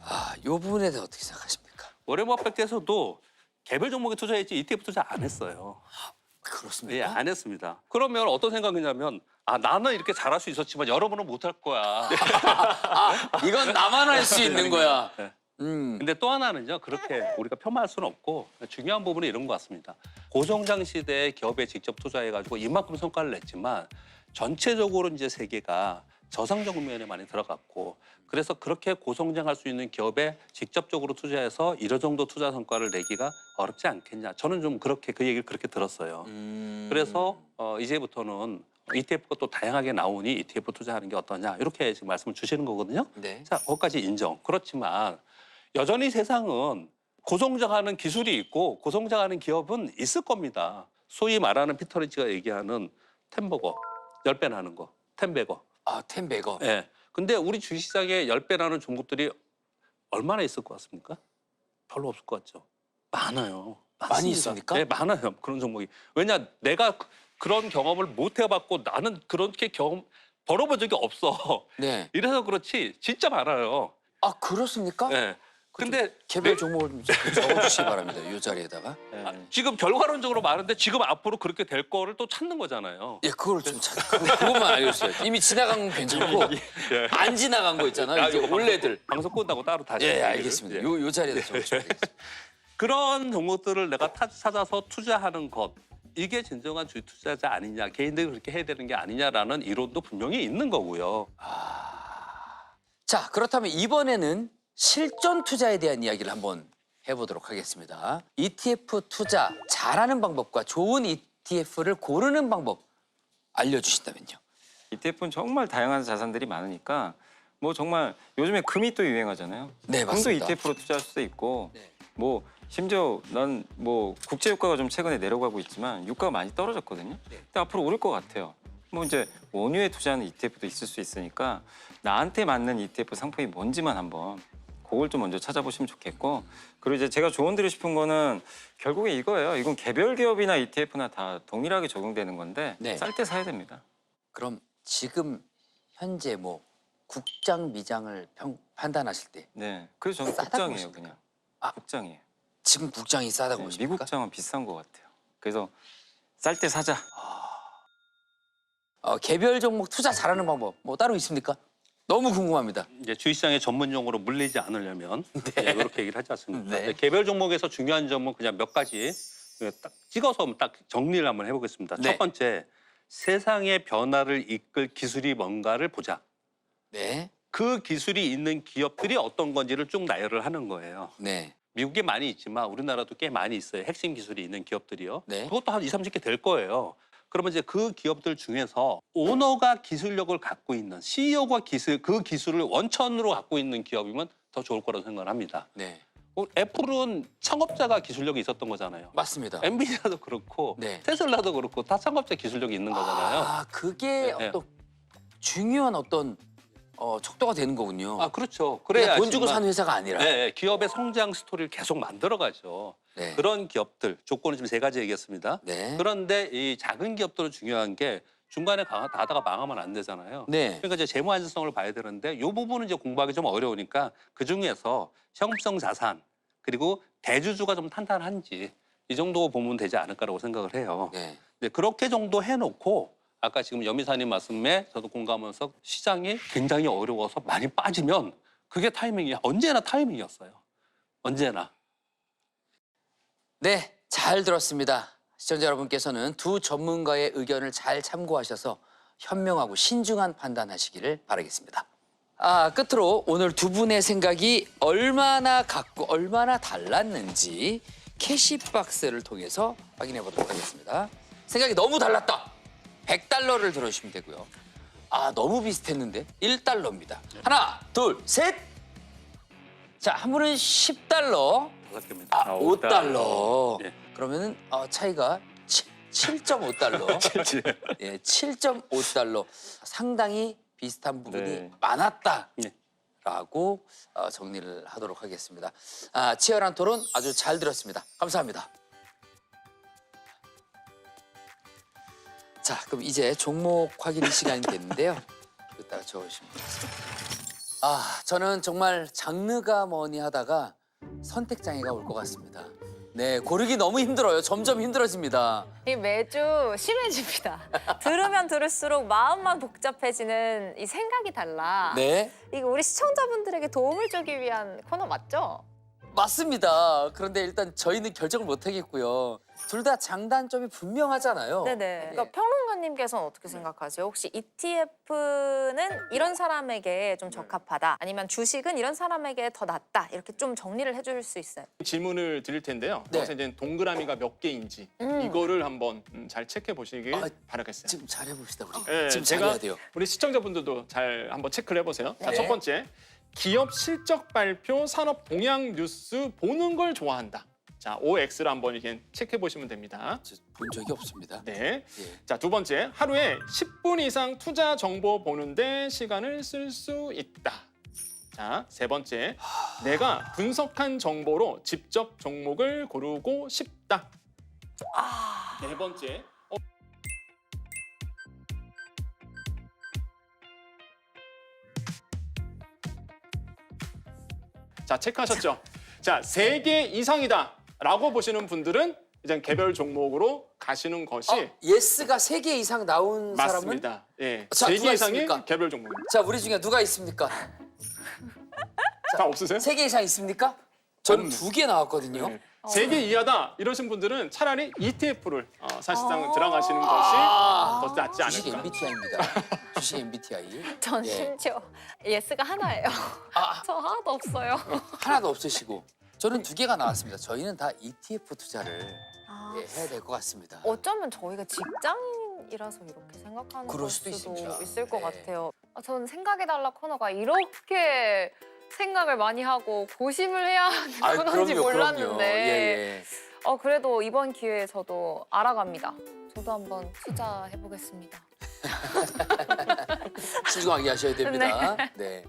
아, 요 부분에 대해 어떻게 생각하십니까? 워렌 버핏께서도 개별 종목에 투자했지 ETF 투자 안 했어요. 그렇습니까? 예, 안 했습니다. 그러면 어떤 생각이냐면 아 나는 이렇게 잘할 수 있었지만 여러분은 못할 거야. 아, 이건 나만 할 수 있는 거야. 네. 근데 또 하나는요. 그렇게 우리가 폄하할 수는 없고 중요한 부분은 이런 것 같습니다. 고성장 시대에 기업에 직접 투자해가지고 이만큼 성과를 냈지만 전체적으로 이제 세계가 저성장 국면에 많이 들어갔고 그래서 그렇게 고성장할 수 있는 기업에 직접적으로 투자해서 이런 정도 투자 성과를 내기가 어렵지 않겠냐. 저는 좀 그렇게 그 얘기를 그렇게 들었어요. 그래서 이제부터는 ETF가 또 다양하게 나오니 ETF 투자하는 게 어떠냐 이렇게 지금 말씀을 주시는 거거든요. 네. 자, 거기까지 인정. 그렇지만 여전히 세상은 고성장하는 기술이 있고 고성장하는 기업은 있을 겁니다. 소위 말하는 피터 린치가 얘기하는 템버거, 10배 나는 거, 템베거. 아, 템베거. 예. 근데 우리 주식시장에 10배 나는 종목들이 얼마나 있을 것 같습니까? 별로 없을 것 같죠. 많아요. 많이 많습니다. 있습니까? 네, 많아요. 그런 종목이. 왜냐, 내가 그런 경험을 못 해봤고 나는 그렇게 경험 벌어본 적이 없어. 네. 이래서 그렇지 진짜 많아요. 아, 그렇습니까? 네. 근데 개별 종목을 좀 적어주시기 바랍니다. 이 자리에다가. 지금 결과론적으로 많은데 지금 앞으로 그렇게 될 거를 또 찾는 거잖아요. 예, 그걸 좀 그것만 알려주세요. 이미 지나간 건 괜찮고 안 지나간 거 있잖아요. 이제 이거 원래들. 방송 끝나고 따로 다시. 예, 얘기를. 알겠습니다. 예. 요 자리에다 적어주시면 되겠습니다. 그런 종목들을 내가 찾아서 투자하는 것. 이게 진정한 주식 투자자 아니냐. 개인들이 그렇게 해야 되는 게 아니냐라는 이론도 분명히 있는 거고요. 자, 그렇다면 이번에는 실전 투자에 대한 이야기를 한번 해보도록 하겠습니다. ETF 투자 잘하는 방법과 좋은 ETF를 고르는 방법 알려주신다면요. ETF는 정말 다양한 자산들이 많으니까 뭐 정말 요즘에 금이 또 유행하잖아요. 네, 금도 맞습니다. ETF로 투자할 수도 있고 네. 뭐 심지어 난 뭐 국제 유가가 좀 최근에 내려가고 있지만 유가가 많이 떨어졌거든요. 근데 앞으로 오를 것 같아요. 뭐 이제 원유에 투자하는 ETF도 있을 수 있으니까 나한테 맞는 ETF 상품이 뭔지만 한번 그걸 좀 먼저 찾아보시면 좋겠고 그리고 이제 제가 조언드리고 싶은 거는 결국에 이거예요. 이건 개별 기업이나 ETF나 다 동일하게 적용되는 건데 네. 쌀 때 사야 됩니다. 그럼 지금 현재 뭐 국장 미장을 판단하실 때 네, 그래서 저는 싸다고 국장이에요 보십니까? 그냥. 아, 국장이에요. 지금 국장이 싸다고 네, 보십니까? 미국장은 비싼 것 같아요. 그래서 쌀 때 사자. 개별 종목 투자 잘하는 방법 뭐 따로 있습니까? 너무 궁금합니다. 이제 주식시장의 전문 용어로 물리지 않으려면 네. 그렇게 얘기를 하지 않습니까? 네. 개별 종목에서 중요한 점은 그냥 몇 가지 딱 찍어서 딱 정리를 한번 해보겠습니다. 네. 첫 번째, 세상의 변화를 이끌 기술이 뭔가를 보자. 네. 그 기술이 있는 기업들이 어떤 건지를 쭉 나열을 하는 거예요. 네. 미국에 많이 있지만 우리나라도 꽤 많이 있어요. 핵심 기술이 있는 기업들이요. 네. 그것도 한 20, 30개 될 거예요. 그러면 이제 그 기업들 중에서 오너가 기술력을 갖고 있는 CEO가 그 기술을 원천으로 갖고 있는 기업이면 더 좋을 거라고 생각을 합니다. 네. 애플은 창업자가 기술력이 있었던 거잖아요. 맞습니다. 엔비디아도 그렇고 네. 테슬라도 그렇고 다 창업자 기술력이 있는 거잖아요. 아, 그게 네. 어떤 중요한 어떤 척도가 되는 거군요. 아, 그렇죠. 그냥 그래야 돈 주고 산 회사가 아니라. 네, 기업의 성장 스토리를 계속 만들어가죠. 네. 그런 기업들, 조건은 지금 3가지 얘기했습니다. 네. 그런데 이 작은 기업들은 중요한 게 중간에 가다가 망하면 안 되잖아요. 네. 그러니까 이제 재무 안전성을 봐야 되는데 이 부분은 이제 공부하기 좀 어려우니까 그 중에서 형성 자산 그리고 대주주가 좀 탄탄한지 이 정도 보면 되지 않을까라고 생각을 해요. 네. 네, 그렇게 정도 해놓고 아까 지금 여미사님 말씀에 저도 공감하면서 시장이 굉장히 어려워서 많이 빠지면 그게 타이밍이야. 언제나 타이밍이었어요. 언제나. 네, 잘 들었습니다. 시청자 여러분께서는 두 전문가의 의견을 잘 참고하셔서 현명하고 신중한 판단하시기를 바라겠습니다. 끝으로 오늘 두 분의 생각이 얼마나 같고 얼마나 달랐는지 캐시박스를 통해서 확인해 보도록 하겠습니다. 생각이 너무 달랐다. 100달러를 들어주시면 되고요. 너무 비슷했는데 1달러입니다. 하나, 둘, 셋. 자, 한 분은 10달러. 5개입니다. 5달러. 네. 그러면은 차이가 7.5달러. 예, 7.5달러. 상당히 비슷한 부분이 네. 많았다라고 정리를 하도록 하겠습니다. 치열한 토론 아주 잘 들었습니다. 감사합니다. 자, 그럼 이제 종목 확인 시간이 됐는데요. 이따가 적어주시면 되겠습니다. 저는 정말 장르가 뭐니 하다가 선택장애가 올 것 같습니다. 네, 고르기 너무 힘들어요. 점점 힘들어집니다. 이 매주 심해집니다. 들으면 들을수록 마음만 복잡해지는 이 생각이 달라. 네, 이거 우리 시청자분들에게 도움을 주기 위한 코너 맞죠? 맞습니다. 그런데 일단 저희는 결정을 못 하겠고요. 둘 다 장단점이 분명하잖아요. 네네. 그러니까 평론가님께서는 어떻게 생각하세요? 혹시 ETF는 이런 사람에게 좀 적합하다. 아니면 주식은 이런 사람에게 더 낫다. 이렇게 좀 정리를 해줄 수 있어요. 질문을 드릴 텐데요. 네. 그래서 이제 동그라미가 몇 개인지 이거를 한번 잘 체크해 보시길 바라겠어요. 지금 잘해봅시다 우리. 네, 지금 제가 잘해야 돼요. 우리 시청자분들도 잘 한번 체크를 해보세요. 자, 네. 첫 번째, 기업 실적 발표, 산업 동향 뉴스 보는 걸 좋아한다. 자, OX를 한번 이렇게 체크해 보시면 됩니다. 본 적이 없습니다. 네. 예. 자, 두 번째, 하루에 10분 이상 투자 정보 보는데 시간을 쓸 수 있다. 자, 세 번째, 내가 분석한 정보로 직접 종목을 고르고 싶다. 네 번째, 자, 체크하셨죠? 자, 3개 이상이다 라고 보시는 분들은 이제 개별 종목으로 가시는 것이 예스가 3개 이상 나온 사람은? 맞습니다. 예, 자, 3개 누가 이상이 있습니까? 개별 종목입니다. 자, 우리 중에 누가 있습니까? 자, 없으세요? 3개 이상 있습니까? 저는 2개 나왔거든요. 네. 3개 이하다 이러신 분들은 차라리 ETF를 사실상 들어가시는 것이 더 낫지 주식 않을까. MBTI입니다. 주식 MBTI. 전 예. 심지어 예스가 하나예요. 저 하나도 없어요. 하나도 없으시고 저는 2개가 나왔습니다. 저희는 다 ETF 투자를 해야 될 것 같습니다. 어쩌면 저희가 직장인이라서 이렇게 생각하는 그럴 걸 수도 수도 있습니다. 있을 것 네. 같아요. 저는 생각이 달라 코너가 이렇게 생각을 많이 하고 고심을 해야 하는 코너인지 몰랐는데 예, 예. 그래도 이번 기회에 저도 알아갑니다. 저도 한번 투자해보겠습니다. 신중하게 하셔야 됩니다. 네.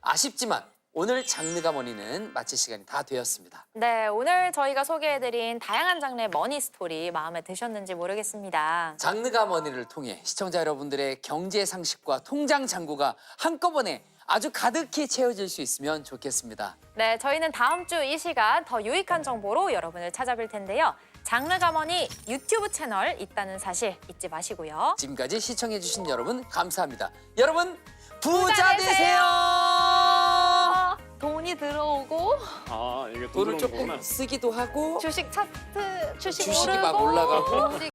아쉽지만 오늘 장르가 뭐니는 마칠 시간이 다 되었습니다. 네, 오늘 저희가 소개해드린 다양한 장르의 머니 스토리 마음에 드셨는지 모르겠습니다. 장르가 뭐니를 통해 시청자 여러분들의 경제 상식과 통장 잔고가 한꺼번에 아주 가득히 채워질 수 있으면 좋겠습니다. 네, 저희는 다음 주 이 시간 더 유익한 정보로 여러분을 찾아뵐 텐데요. 장르가 뭐니 유튜브 채널 있다는 사실 잊지 마시고요. 지금까지 시청해주신 여러분 감사합니다. 여러분 부자 되세요! 돈이 들어오고 이게 돈 돈을 들어오는 조금 거구나. 쓰기도 하고 주식 차트, 주식 주식이 오르고 막 올라가고